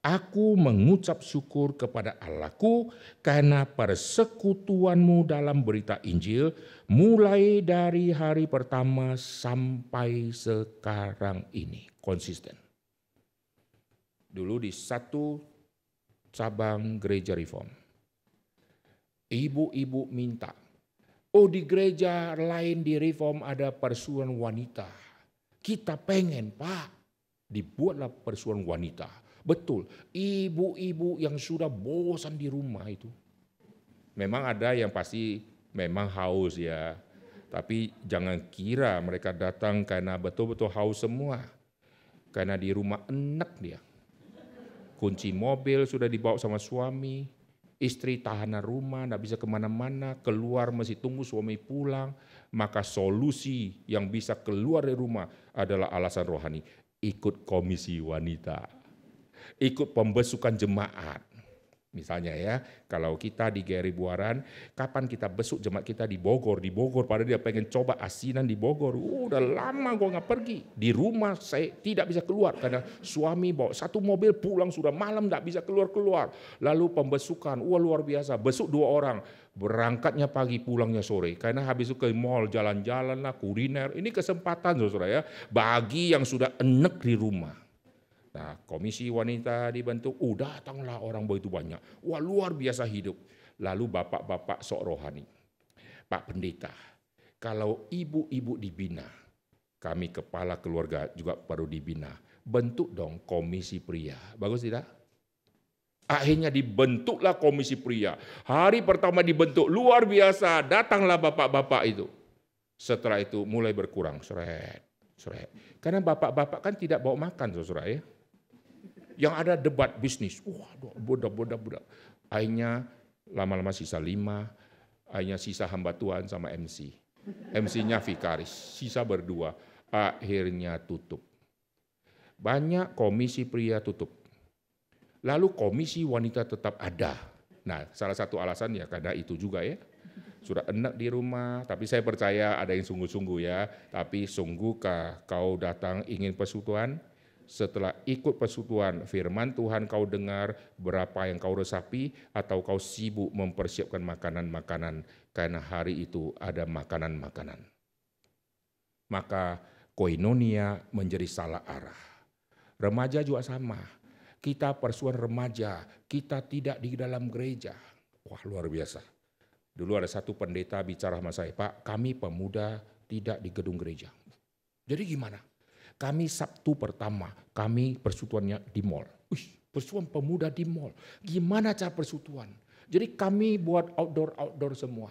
Aku mengucap syukur kepada Allahku karena persekutuanmu dalam berita Injil mulai dari hari pertama sampai sekarang ini. Konsisten. Dulu di satu cabang gereja reform. Ibu-ibu minta, oh di gereja lain di Reform ada persuan wanita. Kita pengen Pak, dibuatlah persuan wanita. Betul, ibu-ibu yang sudah bosan di rumah itu. Memang ada yang pasti memang haus ya. Tapi jangan kira mereka datang karena betul-betul haus semua. Karena di rumah enak dia. Kunci mobil sudah dibawa sama suami. Istri tahanan rumah, tidak bisa kemana-mana. Keluar masih tunggu suami pulang. Maka solusi yang bisa keluar dari rumah adalah alasan rohani. Ikut komisi wanita. Ikut pembesukan jemaat. Misalnya ya, kalau kita di GRI Buaran, kapan kita besuk jemaat kita di Bogor, padahal dia pengen coba asinan di Bogor. Udah lama gue nggak pergi. Di rumah saya tidak bisa keluar karena suami bawa satu mobil pulang sudah malam nggak bisa keluar. Lalu pembesukan, wah luar biasa. Besuk 2 orang, berangkatnya pagi pulangnya sore. Karena habis itu ke mall jalan-jalan lah, kuliner. Ini kesempatan saudara ya, bagi yang sudah enek di rumah. Nah, komisi wanita dibentuk, datanglah orang begitu banyak. Wah luar biasa hidup. Lalu bapak-bapak sok rohani. Pak Pendeta, kalau ibu-ibu dibina, kami kepala keluarga juga perlu dibina. Bentuk dong komisi pria. Bagus tidak? Akhirnya dibentuklah komisi pria. Hari pertama dibentuk, luar biasa. Datanglah bapak-bapak itu. Setelah itu mulai berkurang. Seret. Karena bapak-bapak kan tidak bawa makan, saudara ya. Yang ada debat bisnis, bodak. Akhirnya lama-lama sisa 5, akhirnya sisa hamba Tuhan sama MC. MC-nya vikaris, sisa berdua, akhirnya tutup. Banyak komisi pria tutup. Lalu komisi wanita tetap ada. Nah, salah satu alasan ya karena itu juga ya. Sudah enak di rumah, tapi saya percaya ada yang sungguh-sungguh ya. Tapi sungguhkah kau datang ingin persekutuan? Setelah ikut persekutuan firman Tuhan kau dengar berapa yang kau resapi atau kau sibuk mempersiapkan makanan-makanan karena hari itu ada makanan-makanan. Maka koinonia menjadi salah arah. Remaja juga sama. Kita persuan remaja, kita tidak di dalam gereja. Wah luar biasa. Dulu ada satu pendeta bicara sama saya, Pak kami pemuda tidak di gedung gereja. Jadi gimana? Kami Sabtu pertama, kami persekutuannya di mall. Persekutuan pemuda di mall. Gimana cara persekutuan? Jadi kami buat outdoor semua.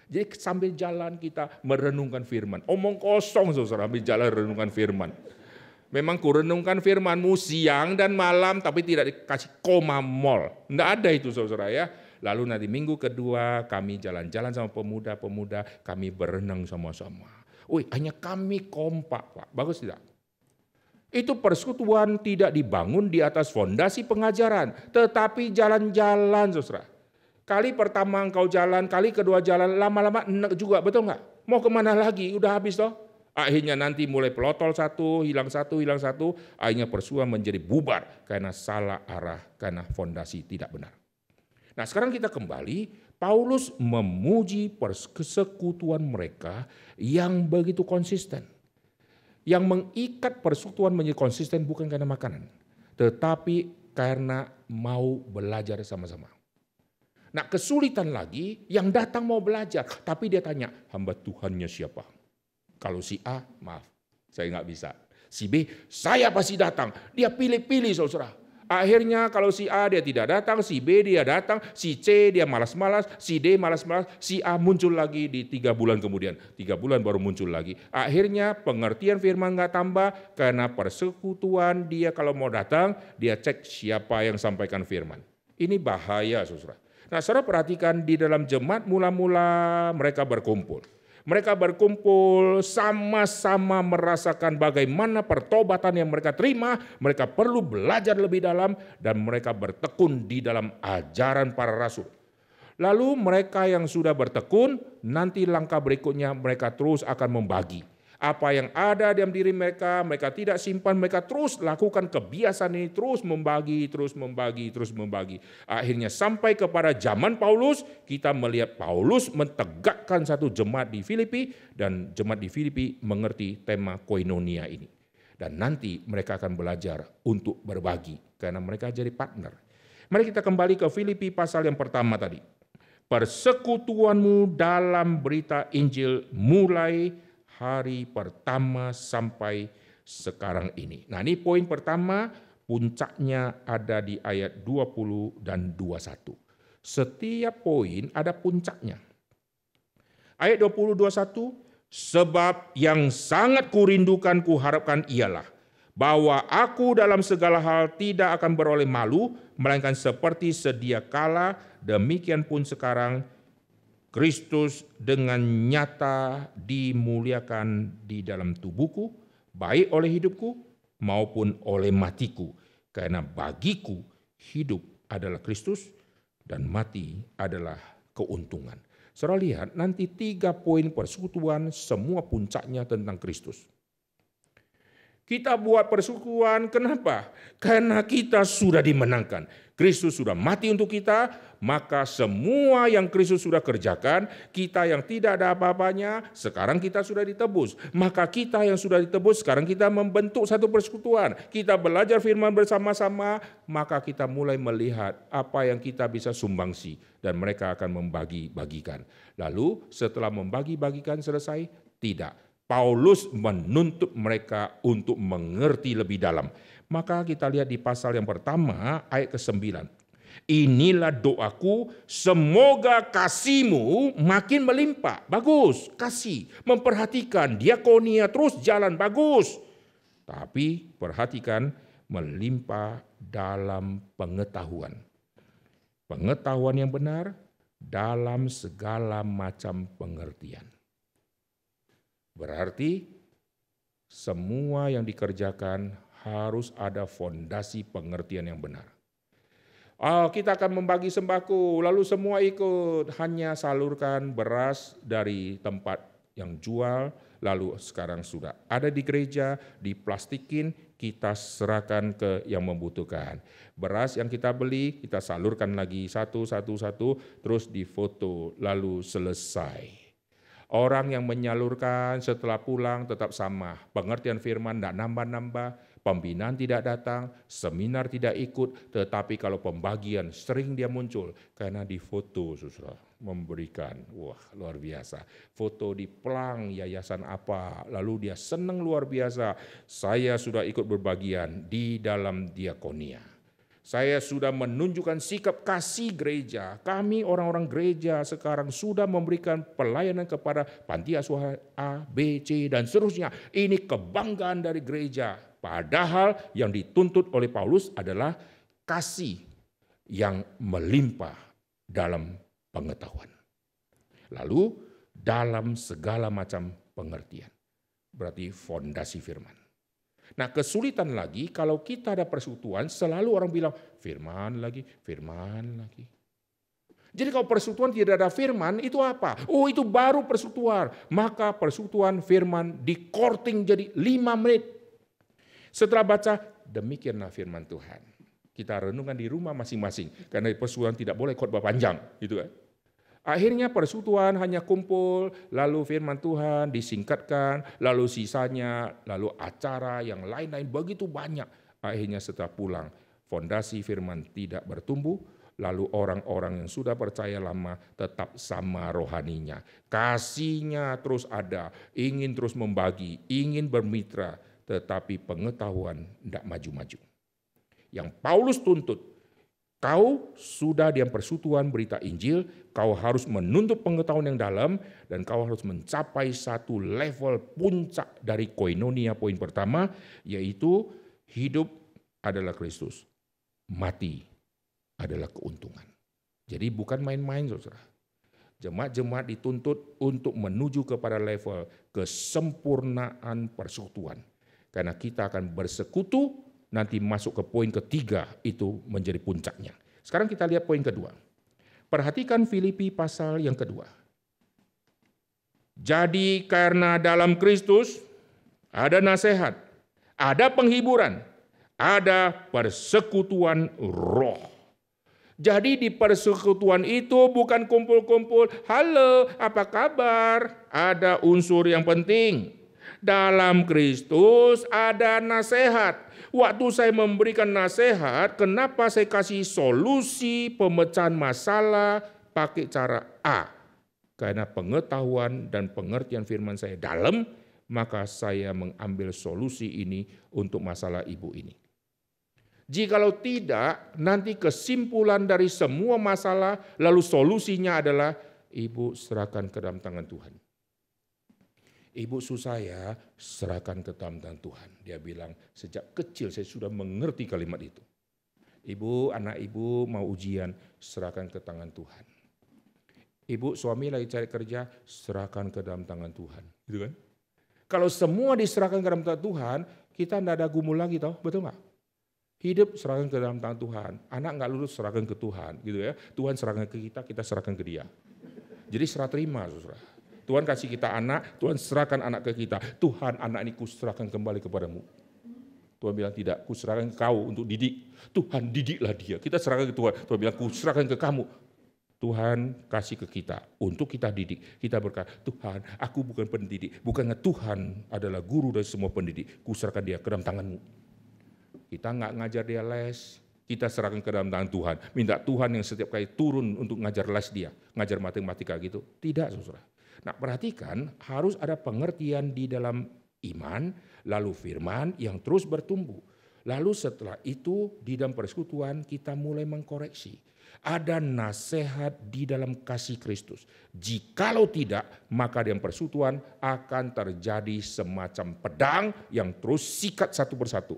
Jadi sambil jalan kita merenungkan firman. Omong kosong saudara, sambil jalan renungkan firman. Memang kurenungkan firmanmu siang dan malam, tapi tidak dikasih koma mall. Tidak ada itu saudara ya. Lalu nanti minggu kedua kami jalan-jalan sama pemuda-pemuda, kami berenang sama-sama. Hanya kami kompak Pak, bagus tidak? Itu persekutuan tidak dibangun di atas fondasi pengajaran, tetapi jalan-jalan, saudara. Kali pertama engkau jalan, kali kedua jalan, lama-lama enak juga, betul nggak? Mau kemana lagi? Udah habis toh? Akhirnya nanti mulai pelotol satu, hilang satu, akhirnya persekutuan menjadi bubar karena salah arah, karena fondasi tidak benar. Nah sekarang kita kembali, Paulus memuji persekutuan mereka yang begitu konsisten. Yang mengikat persekutuan menjadi konsisten bukan karena makanan, tetapi karena mau belajar sama-sama. Nah kesulitan lagi, yang datang mau belajar, tapi dia tanya, hamba Tuhannya siapa? Kalau si A, maaf, saya nggak bisa. Si B, saya pasti datang. Dia pilih-pilih saudara. Akhirnya kalau si A dia tidak datang, si B dia datang, si C dia malas-malas, si D malas-malas, si A muncul lagi di 3 bulan kemudian. 3 bulan baru muncul lagi. Akhirnya pengertian firman nggak tambah karena persekutuan dia kalau mau datang, dia cek siapa yang sampaikan firman. Ini bahaya saudara. Nah saudara perhatikan di dalam jemaat mula-mula mereka berkumpul. Mereka berkumpul sama-sama merasakan bagaimana pertobatan yang mereka terima. Mereka perlu belajar lebih dalam dan mereka bertekun di dalam ajaran para rasul. Lalu mereka yang sudah bertekun, nanti langkah berikutnya mereka terus akan membagi. Apa yang ada dalam diri mereka, mereka tidak simpan, mereka terus lakukan kebiasaan ini, terus membagi. Akhirnya sampai kepada zaman Paulus, kita melihat Paulus mentegakkan satu jemaat di Filipi, dan jemaat di Filipi mengerti tema koinonia ini. Dan nanti mereka akan belajar untuk berbagi, karena mereka jadi partner. Mari kita kembali ke Filipi pasal yang pertama tadi. persekutuanmu dalam berita Injil mulai hari pertama sampai sekarang ini. Nah, ini poin pertama, puncaknya ada di ayat 20 dan 21. Setiap poin ada puncaknya. Ayat 20-21, sebab yang sangat kurindukan kuharapkan ialah bahwa aku dalam segala hal tidak akan beroleh malu, melainkan seperti sedia kala, demikian pun sekarang Kristus dengan nyata dimuliakan di dalam tubuhku, baik oleh hidupku maupun oleh matiku. Karena bagiku hidup adalah Kristus dan mati adalah keuntungan. Saudara lihat nanti 3 poin persekutuan semua puncaknya tentang Kristus. Kita buat persekutuan, kenapa? Karena kita sudah dimenangkan. Kristus sudah mati untuk kita, maka semua yang Kristus sudah kerjakan, kita yang tidak ada apa-apanya, sekarang kita sudah ditebus. Maka kita yang sudah ditebus, sekarang kita membentuk satu persekutuan. Kita belajar firman bersama-sama, maka kita mulai melihat apa yang kita bisa sumbangsi. Dan mereka akan membagi-bagikan. Lalu setelah membagi-bagikan selesai, tidak. Paulus menuntut mereka untuk mengerti lebih dalam. Maka kita lihat di pasal yang pertama ayat ke-9. Inilah doaku, semoga kasihmu makin melimpah. Bagus, kasih, memperhatikan, diakonia terus jalan, bagus. Tapi perhatikan, melimpah dalam pengetahuan. Pengetahuan yang benar dalam segala macam pengertian. Berarti semua yang dikerjakan harus ada fondasi pengertian yang benar. Kita akan membagi sembako, lalu semua ikut, hanya salurkan beras dari tempat yang jual, lalu sekarang sudah ada di gereja, diplastikin, kita serahkan ke yang membutuhkan. Beras yang kita beli, kita salurkan lagi satu, terus difoto, lalu selesai. Orang yang menyalurkan setelah pulang tetap sama. Pengertian firman tidak nambah-nambah, pembinaan tidak datang, seminar tidak ikut, tetapi kalau pembagian sering dia muncul karena difoto, saudara, memberikan. Wah, luar biasa. Foto di pelang yayasan apa, lalu dia senang luar biasa. Saya sudah ikut berbagian di dalam diakonia. Saya sudah menunjukkan sikap kasih gereja. Kami orang-orang gereja sekarang sudah memberikan pelayanan kepada panti asuhan A, B, C, dan seterusnya. Ini kebanggaan dari gereja. Padahal yang dituntut oleh Paulus adalah kasih yang melimpah dalam pengetahuan. Lalu dalam segala macam pengertian. Berarti fondasi firman. Nah, kesulitan lagi kalau kita ada persekutuan, selalu orang bilang firman lagi. Jadi kalau persekutuan tidak ada firman, itu apa? Oh, itu baru persekutuan. Maka persekutuan firman dikorting jadi 5 menit. Setelah baca, demikianlah firman Tuhan. Kita renungkan di rumah masing-masing, karena persekutuan tidak boleh khotbah panjang, gitu kan? Akhirnya persekutuan hanya kumpul, lalu firman Tuhan disingkatkan, lalu sisanya, lalu acara yang lain-lain begitu banyak. Akhirnya setelah pulang, fondasi firman tidak bertumbuh, lalu orang-orang yang sudah percaya lama tetap sama rohaninya. Kasihnya terus ada, ingin terus membagi, ingin bermitra, tetapi pengetahuan tidak maju-maju. Yang Paulus tuntut, kau sudah di persekutuan berita Injil, kau harus menuntut pengetahuan yang dalam, dan kau harus mencapai satu level puncak dari koinonia poin pertama, yaitu hidup adalah Kristus, mati adalah keuntungan. Jadi bukan main-main, saudara. Jemaat-jemaat dituntut untuk menuju kepada level kesempurnaan persekutuan. Karena kita akan bersekutu, nanti masuk ke poin ketiga, itu menjadi puncaknya. Sekarang kita lihat poin kedua. Perhatikan Filipi pasal yang kedua. Jadi karena dalam Kristus ada nasihat, ada penghiburan, ada persekutuan roh. Jadi di persekutuan itu bukan kumpul-kumpul, halo apa kabar, ada unsur yang penting. Dalam Kristus ada nasihat. Waktu saya memberikan nasihat, kenapa saya kasih solusi pemecahan masalah, pakai cara A. Karena pengetahuan dan pengertian firman saya dalam, maka saya mengambil solusi ini untuk masalah ibu ini. Jikalau tidak, nanti kesimpulan dari semua masalah, lalu solusinya adalah ibu serahkan ke dalam tangan Tuhan. Ibu susah ya, serahkan ke dalam tangan Tuhan. Dia bilang, sejak kecil saya sudah mengerti kalimat itu. Ibu, anak ibu mau ujian, serahkan ke tangan Tuhan. Ibu, suami lagi cari kerja, serahkan ke dalam tangan Tuhan. Gitu kan? Kalau semua diserahkan ke dalam tangan Tuhan, kita tidak ada gumul lagi, toh, betul nggak? Hidup serahkan ke dalam tangan Tuhan. Anak nggak lulus serahkan ke Tuhan, gitu ya. Tuhan serahkan ke kita serahkan ke Dia. Jadi serah terima, saudara. Tuhan kasih kita anak, Tuhan serahkan anak ke kita. Tuhan, anak ini kuserahkan kembali kepadamu. Tuhan bilang tidak, kuserahkan ke kau untuk didik. Tuhan didiklah dia. Kita serahkan ke Tuhan. Tuhan bilang kuserahkan ke kamu. Tuhan kasih ke kita untuk kita didik. Kita berkata, Tuhan, aku bukan pendidik. Bukannya Tuhan adalah guru dari semua pendidik. Kuserahkan dia ke dalam tanganmu. Kita nggak ngajar dia les, kita serahkan ke dalam tangan Tuhan. Minta Tuhan yang setiap kali turun untuk ngajar les dia, ngajar matematika gitu. Tidak, saudara. Nah, perhatikan harus ada pengertian di dalam iman, lalu firman yang terus bertumbuh. Lalu setelah itu di dalam persekutuan kita mulai mengkoreksi. Ada nasihat di dalam kasih Kristus. Jikalau tidak, maka di dalam persekutuan akan terjadi semacam pedang yang terus sikat satu persatu.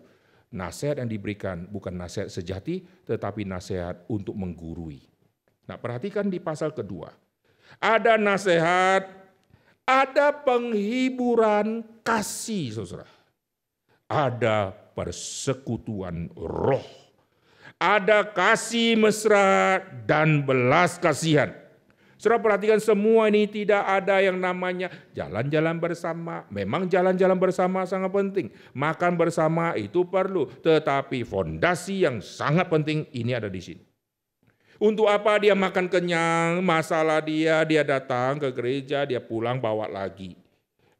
Nasihat yang diberikan bukan nasihat sejati, tetapi nasihat untuk menggurui. Nah, perhatikan di pasal kedua. Ada nasihat, ada penghiburan kasih, saudara. Ada persekutuan roh. Ada kasih mesra dan belas kasihan. Saudara perhatikan semua ini tidak ada yang namanya jalan-jalan bersama. Memang jalan-jalan bersama sangat penting. Makan bersama itu perlu. Tetapi fondasi yang sangat penting ini ada di sini. Untuk apa dia makan kenyang, masalah dia datang ke gereja, dia pulang bawa lagi.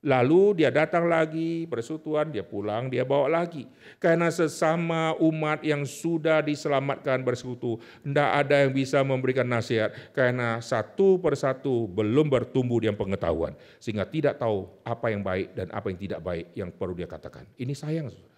Lalu dia datang lagi, persekutuan, dia pulang, dia bawa lagi. Karena sesama umat yang sudah diselamatkan bersekutu, tidak ada yang bisa memberikan nasihat. Karena satu persatu belum bertumbuh di pengetahuan. Sehingga tidak tahu apa yang baik dan apa yang tidak baik yang perlu dia katakan. Ini sayang, saudara.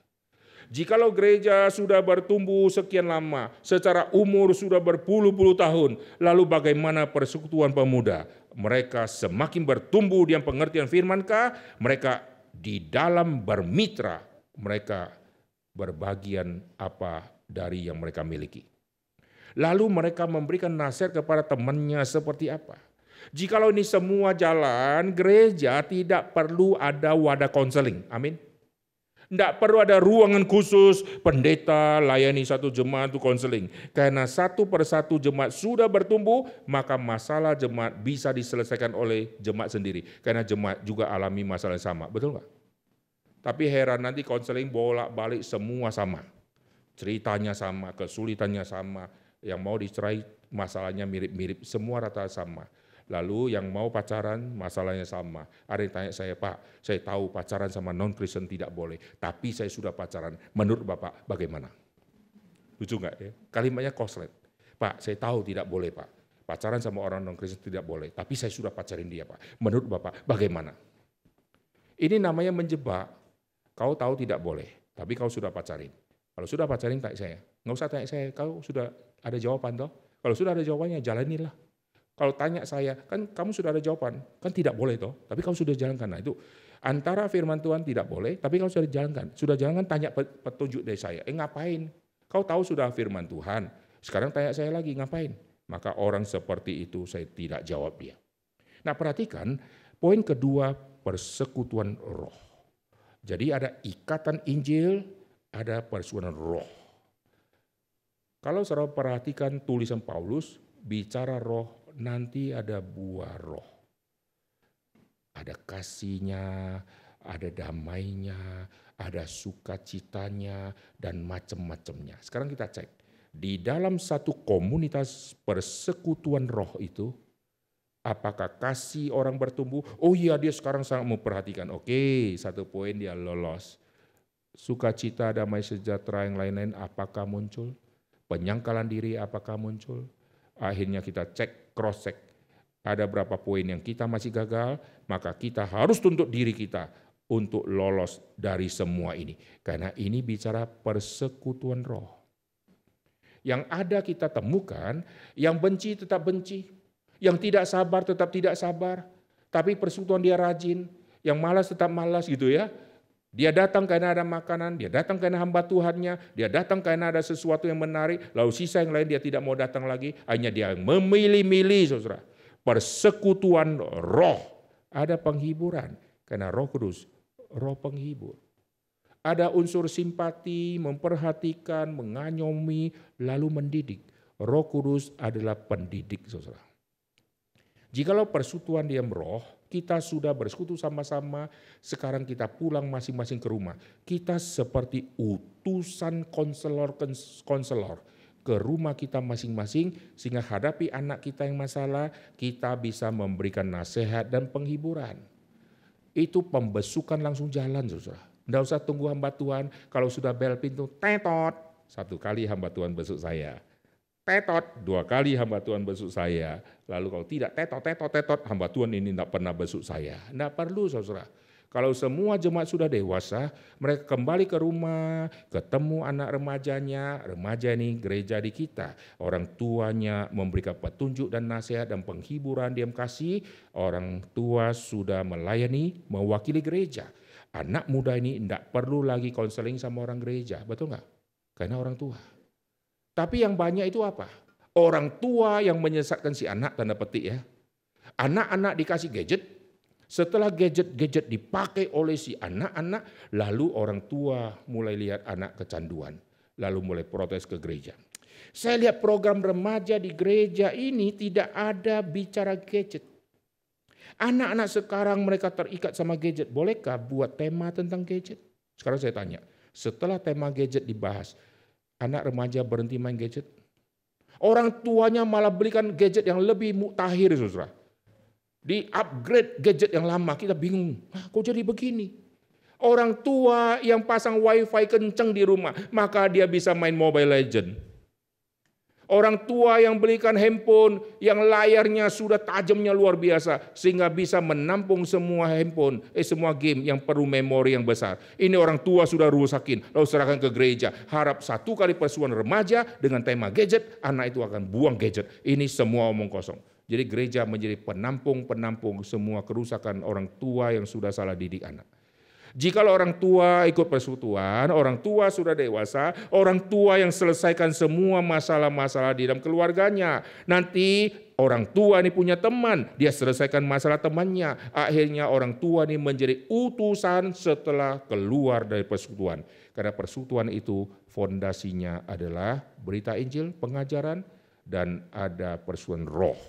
Jikalau gereja sudah bertumbuh sekian lama, secara umur sudah berpuluh-puluh tahun, lalu bagaimana persekutuan pemuda? Mereka semakin bertumbuh di pengertian firman-Kah? Mereka di dalam bermitra, mereka berbagian apa dari yang mereka miliki. Lalu mereka memberikan nasihat kepada temannya seperti apa? Jikalau ini semua jalan, gereja tidak perlu ada wadah konseling. Amin. Tidak perlu ada ruangan khusus, pendeta layani satu jemaat untuk konseling. Karena satu persatu jemaat sudah bertumbuh, maka masalah jemaat bisa diselesaikan oleh jemaat sendiri. Karena jemaat juga alami masalah yang sama, betul nggak? Tapi heran nanti konseling bolak-balik semua sama. Ceritanya sama, kesulitannya sama. Yang mau dicerai masalahnya mirip-mirip, semua rata sama. Lalu yang mau pacaran masalahnya sama. Ada yang tanya saya, Pak, saya tahu pacaran sama non-Kristen tidak boleh. Tapi saya sudah pacaran, menurut Bapak bagaimana? Lucu nggak ya? Kalimatnya koslet. Pak, saya tahu tidak boleh Pak. Pacaran sama orang non-Kristen tidak boleh. Tapi saya sudah pacarin dia Pak. Menurut Bapak bagaimana? Ini namanya menjebak. Kau tahu tidak boleh, tapi kau sudah pacarin. Kalau sudah pacarin tanya saya. Nggak usah tanya saya, kau sudah ada jawaban toh? Kalau sudah ada jawabannya, jalanilah. Kalau tanya saya, kan kamu sudah ada jawaban, kan tidak boleh toh, tapi kamu sudah jalankan. Nah itu antara firman Tuhan tidak boleh, tapi kamu sudah jalankan. Sudah jalankan, tanya petunjuk dari saya. Ngapain? Kau tahu sudah firman Tuhan, sekarang tanya saya lagi, ngapain? Maka orang seperti itu saya tidak jawab dia. Nah perhatikan, poin kedua, persekutuan roh. Jadi ada ikatan Injil, ada persekutuan roh. Kalau saudara perhatikan tulisan Paulus, bicara roh, nanti ada buah roh. Ada kasihnya, ada damainya, ada sukacitanya, dan macam-macamnya. Sekarang kita cek. Di dalam satu komunitas persekutuan roh itu, apakah kasih orang bertumbuh? Oh iya, dia sekarang sangat memperhatikan. Oke, satu poin dia lolos. Sukacita, damai sejahtera, yang lain-lain apakah muncul? Penyangkalan diri apakah muncul? Akhirnya kita cek cross check. Ada berapa poin yang kita masih gagal, maka kita harus tuntut diri kita untuk lolos dari semua ini. Karena ini bicara persekutuan roh. Yang ada kita temukan, yang benci tetap benci, yang tidak sabar tetap tidak sabar, tapi persekutuan dia rajin, yang malas tetap malas gitu ya. Dia datang karena ada makanan, dia datang karena hamba Tuhannya, dia datang karena ada sesuatu yang menarik, lalu sisa yang lain dia tidak mau datang lagi, hanya dia memilih-milih, saudara. Persekutuan roh, ada penghiburan, karena Roh Kudus, roh penghibur. Ada unsur simpati, memperhatikan, mengayomi, lalu mendidik. Roh Kudus adalah pendidik, saudara. Jikalau persekutuan diam roh, kita sudah bersekutu sama-sama, sekarang kita pulang masing-masing ke rumah. Kita seperti utusan konselor ke rumah kita masing-masing, sehingga hadapi anak kita yang masalah, kita bisa memberikan nasihat dan penghiburan. Itu pembesukan langsung jalan, saudara. Tidak usah tunggu hamba Tuhan, kalau sudah bel pintu, tetot. 1 kali hamba Tuhan besuk saya. Tetot, 2 kali hamba Tuhan besuk saya. Lalu kalau tidak tetot, hamba Tuhan ini tidak pernah besuk saya. Tidak perlu, saudara. Kalau semua jemaat sudah dewasa, mereka kembali ke rumah, ketemu anak remajanya, remaja ini gereja di kita. Orang tuanya memberikan petunjuk dan nasihat dan penghiburan, diam kasih. Orang tua sudah melayani, mewakili gereja. Anak muda ini tidak perlu lagi konseling sama orang gereja, betul nggak? Karena orang tua. Tapi yang banyak itu apa? Orang tua yang menyesatkan si anak, tanda petik ya. Anak-anak dikasih gadget, setelah gadget dipakai oleh si anak-anak, lalu orang tua mulai lihat anak kecanduan, lalu mulai protes ke gereja. Saya lihat program remaja di gereja ini tidak ada bicara gadget. Anak-anak sekarang mereka terikat sama gadget. Bolehkah buat tema tentang gadget? Sekarang saya tanya, setelah tema gadget dibahas, anak remaja berhenti main gadget? Orang tuanya malah belikan gadget yang lebih mutakhir, saudara. Di upgrade gadget yang lama, kita bingung, kok jadi begini? Orang tua yang pasang wifi kenceng di rumah, maka dia bisa main Mobile Legends. Orang tua yang belikan handphone yang layarnya sudah tajamnya luar biasa sehingga bisa menampung semua handphone, semua game yang perlu memori yang besar. Ini orang tua sudah rusakin, lalu serahkan ke gereja. Harap 1 kali persuan remaja dengan tema gadget, anak itu akan buang gadget. Ini semua omong kosong. Jadi gereja menjadi penampung semua kerusakan orang tua yang sudah salah didik anak. Jikalau orang tua ikut persekutuan, orang tua sudah dewasa, orang tua yang selesaikan semua masalah-masalah di dalam keluarganya. Nanti orang tua ini punya teman, dia selesaikan masalah temannya. Akhirnya orang tua ini menjadi utusan setelah keluar dari persekutuan. Karena persekutuan itu fondasinya adalah berita Injil, pengajaran, dan ada persekutuan roh.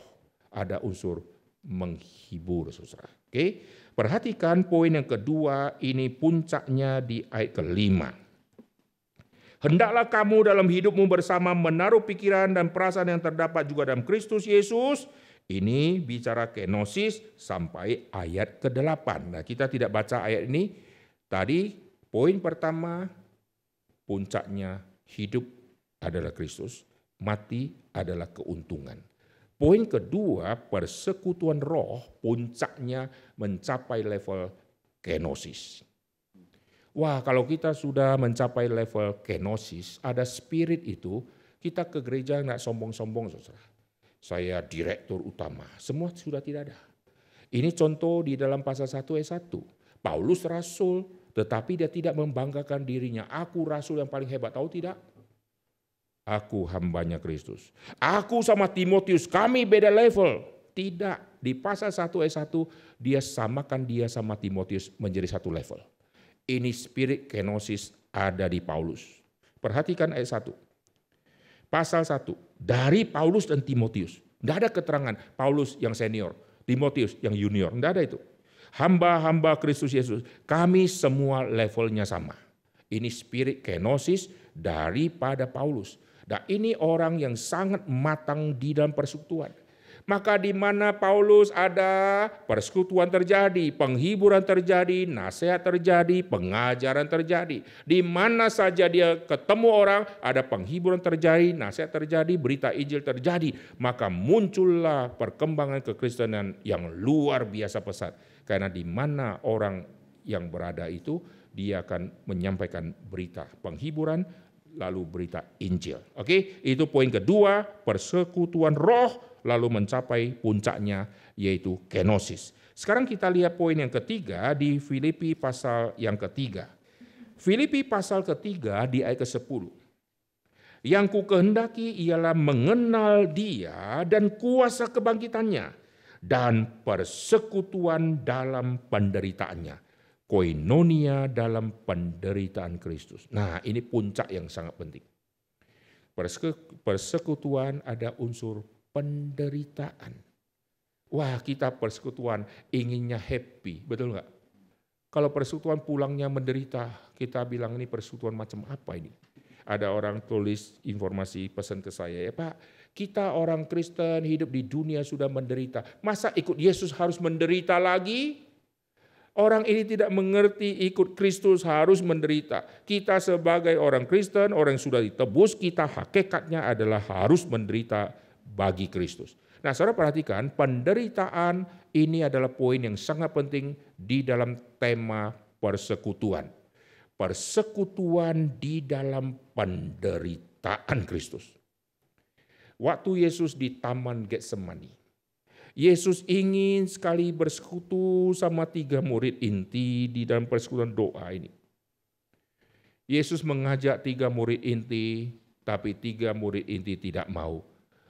Ada unsur menghibur, saudara. Oke. Perhatikan poin yang kedua, ini puncaknya di ayat ke-5. Hendaklah kamu dalam hidupmu bersama menaruh pikiran dan perasaan yang terdapat juga dalam Kristus Yesus. Ini bicara kenosis sampai ayat ke-8. Nah, kita tidak baca ayat ini. Tadi poin pertama, puncaknya hidup adalah Kristus, mati adalah keuntungan. Poin kedua, persekutuan roh, puncaknya mencapai level kenosis. Wah, kalau kita sudah mencapai level kenosis, ada spirit itu, kita ke gereja nggak sombong-sombong, saudara. Saya direktur utama, semua sudah tidak ada. Ini contoh di dalam pasal 1 ayat 1. Paulus rasul, tetapi dia tidak membanggakan dirinya. Aku rasul yang paling hebat, tahu tidak? Aku hambanya Kristus. Aku sama Timotius, kami beda level. Tidak, di pasal 1 ayat 1 dia samakan dia sama Timotius menjadi satu level. Ini spirit kenosis ada di Paulus. Perhatikan ayat 1. Pasal 1, dari Paulus dan Timotius. Tidak ada keterangan Paulus yang senior, Timotius yang junior. Tidak ada itu. Hamba-hamba Kristus Yesus, kami semua levelnya sama. Ini spirit kenosis daripada Paulus. Dan ini orang yang sangat matang di dalam persekutuan. Maka di mana Paulus ada, persekutuan terjadi, penghiburan terjadi, nasihat terjadi, pengajaran terjadi. Di mana saja dia ketemu orang, ada penghiburan terjadi, nasihat terjadi, berita Injil terjadi. Maka muncullah perkembangan kekristenan yang luar biasa pesat. Karena di mana orang yang berada itu, dia akan menyampaikan berita penghiburan, lalu berita Injil. Oke, itu poin kedua, persekutuan roh, lalu mencapai puncaknya yaitu kenosis. Sekarang kita lihat poin yang ketiga di Filipi pasal yang ketiga. Filipi pasal ketiga di ayat ke-10. Yang ku kehendaki ialah mengenal dia dan kuasa kebangkitannya dan persekutuan dalam penderitaannya. Koinonia dalam penderitaan Kristus. Nah, ini puncak yang sangat penting. Persekutuan ada unsur penderitaan. Wah, kita persekutuan inginnya happy, betul nggak? Kalau persekutuan pulangnya menderita, kita bilang ini persekutuan macam apa ini? Ada orang tulis informasi pesan ke saya, ya Pak, kita orang Kristen hidup di dunia sudah menderita. Masa ikut Yesus harus menderita lagi? Orang ini tidak mengerti ikut Kristus harus menderita. Kita sebagai orang Kristen, orang yang sudah ditebus, kita hakikatnya adalah harus menderita bagi Kristus. Nah, saudara perhatikan, penderitaan ini adalah poin yang sangat penting di dalam tema persekutuan. Persekutuan di dalam penderitaan Kristus. Waktu Yesus di Taman Getsemani, Yesus ingin sekali bersekutu sama 3 murid inti di dalam persekutuan doa ini. Yesus mengajak 3 murid inti, tapi 3 murid inti tidak mau.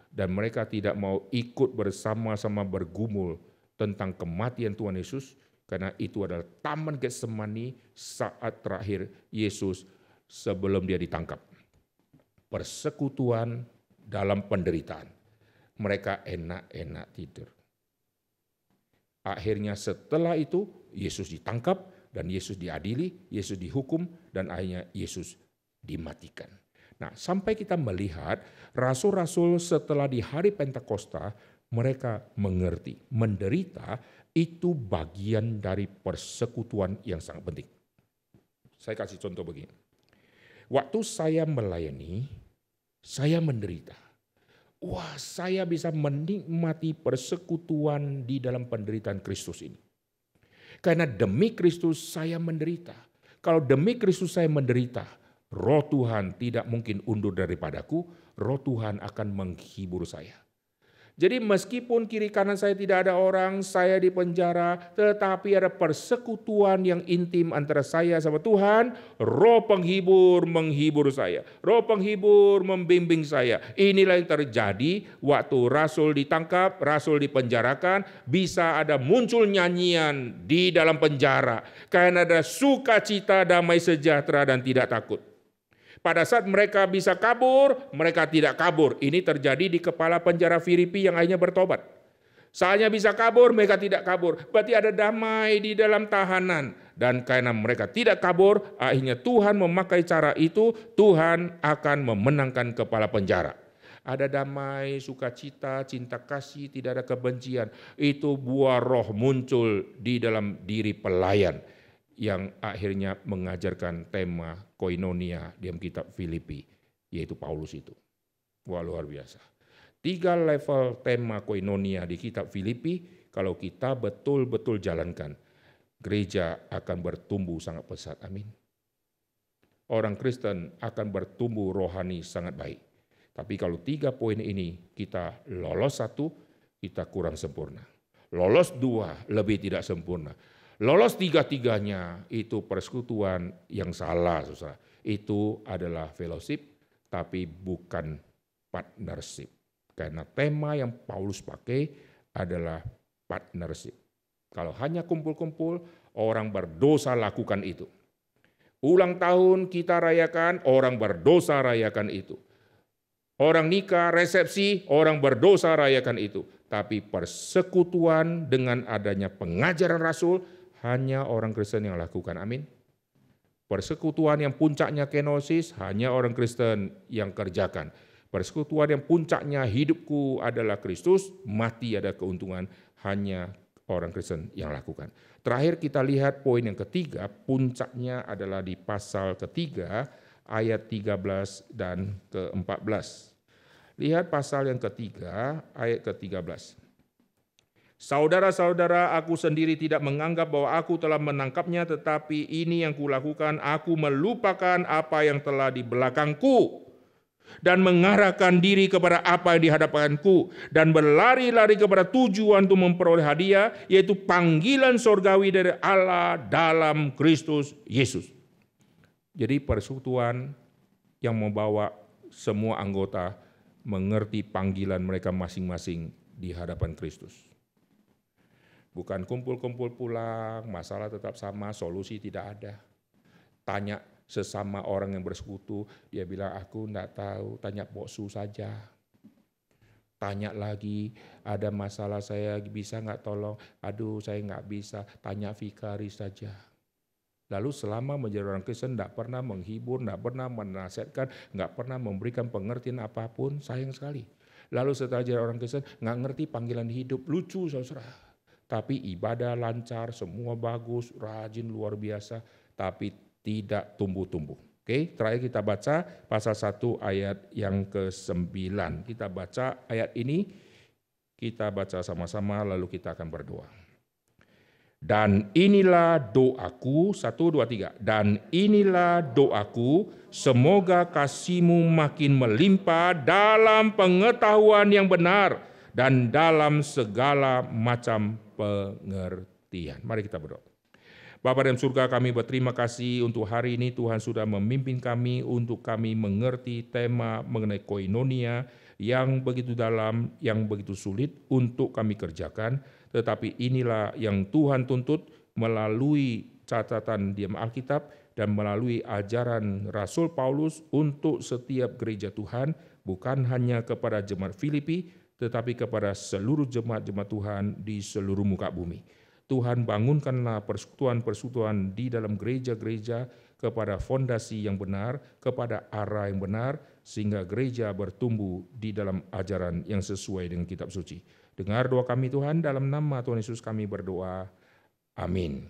Dan mereka tidak mau ikut bersama-sama bergumul tentang kematian Tuhan Yesus, karena itu adalah Taman Getsemani saat terakhir Yesus sebelum dia ditangkap. Persekutuan dalam penderitaan. Mereka enak-enak tidur. Akhirnya setelah itu Yesus ditangkap dan Yesus diadili, Yesus dihukum dan akhirnya Yesus dimatikan. Nah, sampai kita melihat rasul-rasul setelah di hari Pentakosta mereka mengerti menderita itu bagian dari persekutuan yang sangat penting. Saya kasih contoh begini. Waktu saya melayani, saya menderita. Wah, saya bisa menikmati persekutuan di dalam penderitaan Kristus ini. Karena demi Kristus saya menderita. Kalau demi Kristus saya menderita, Roh Tuhan tidak mungkin undur daripadaku, Roh Tuhan akan menghibur saya. Jadi meskipun kiri kanan saya tidak ada orang, saya di penjara, tetapi ada persekutuan yang intim antara saya sama Tuhan, Roh penghibur menghibur saya. Roh penghibur membimbing saya. Inilah yang terjadi waktu Rasul ditangkap, Rasul dipenjarakan, bisa ada muncul nyanyian di dalam penjara. Karena ada sukacita, damai sejahtera dan tidak takut. Pada saat mereka bisa kabur, mereka tidak kabur. Ini terjadi di kepala penjara Filipi yang akhirnya bertobat. Saatnya bisa kabur, mereka tidak kabur. Berarti ada damai di dalam tahanan. Dan karena mereka tidak kabur, akhirnya Tuhan memakai cara itu, Tuhan akan memenangkan kepala penjara. Ada damai, sukacita, cinta kasih, tidak ada kebencian. Itu buah roh muncul di dalam diri pelayan yang akhirnya mengajarkan tema koinonia di dalam kitab Filipi, yaitu Paulus itu. Wah, luar biasa. 3 level tema koinonia di kitab Filipi, kalau kita betul-betul jalankan, gereja akan bertumbuh sangat pesat. Amin. Orang Kristen akan bertumbuh rohani sangat baik. Tapi kalau 3 poin ini kita lolos 1, kita kurang sempurna. Lolos 2, lebih tidak sempurna. Lolos 3-tiganya itu persekutuan yang salah, saudara. Itu adalah fellowship, tapi bukan partnership. Karena tema yang Paulus pakai adalah partnership. Kalau hanya kumpul-kumpul, orang berdosa lakukan itu. Ulang tahun kita rayakan, orang berdosa rayakan itu. Orang nikah, resepsi, orang berdosa rayakan itu. Tapi persekutuan dengan adanya pengajaran Rasul, hanya orang Kristen yang lakukan, amin. Persekutuan yang puncaknya kenosis, hanya orang Kristen yang kerjakan. Persekutuan yang puncaknya hidupku adalah Kristus, mati ada keuntungan, hanya orang Kristen yang lakukan. Terakhir kita lihat poin yang ketiga, puncaknya adalah di pasal ketiga ayat 13 dan ke-14. Lihat pasal yang ketiga ayat ke-13. Saudara-saudara, aku sendiri tidak menganggap bahwa aku telah menangkapnya, tetapi ini yang kulakukan, aku melupakan apa yang telah di belakangku dan mengarahkan diri kepada apa yang di hadapanku dan berlari-lari kepada tujuan untuk memperoleh hadiah, yaitu panggilan sorgawi dari Allah dalam Kristus Yesus. Jadi persekutuan yang membawa semua anggota mengerti panggilan mereka masing-masing di hadapan Kristus. Bukan kumpul-kumpul pulang, masalah tetap sama, solusi tidak ada. Tanya sesama orang yang bersekutu, dia bilang aku enggak tahu, tanya boksu saja. Tanya lagi, ada masalah saya bisa enggak tolong? Aduh saya enggak bisa, tanya vikaris saja. Lalu selama menjadi orang Kristen enggak pernah menghibur, enggak pernah menasihatkan, enggak pernah memberikan pengertian apapun, sayang sekali. Lalu setelah jadi orang Kristen enggak ngerti panggilan hidup, lucu saudara. Tapi ibadah lancar, semua bagus, rajin luar biasa, tapi tidak tumbuh-tumbuh. Oke, terakhir kita baca pasal 1 ayat yang ke-9. Kita baca ayat ini, kita baca sama-sama lalu kita akan berdoa. Dan inilah doaku, 1, 2, 3. Dan inilah doaku, semoga kasih-Mu makin melimpah dalam pengetahuan yang benar dan dalam segala macam pengertian. Mari kita berdoa. Bapa dalam surga, kami berterima kasih untuk hari ini Tuhan sudah memimpin kami untuk kami mengerti tema mengenai koinonia yang begitu dalam, yang begitu sulit untuk kami kerjakan. Tetapi inilah yang Tuhan tuntut melalui catatan di Alkitab dan melalui ajaran Rasul Paulus untuk setiap gereja Tuhan, bukan hanya kepada jemaat Filipi, tetapi kepada seluruh jemaat-jemaat Tuhan di seluruh muka bumi. Tuhan bangunkanlah persekutuan-persekutuan di dalam gereja-gereja kepada fondasi yang benar, kepada arah yang benar, sehingga gereja bertumbuh di dalam ajaran yang sesuai dengan kitab suci. Dengar doa kami Tuhan, dalam nama Tuhan Yesus kami berdoa. Amin.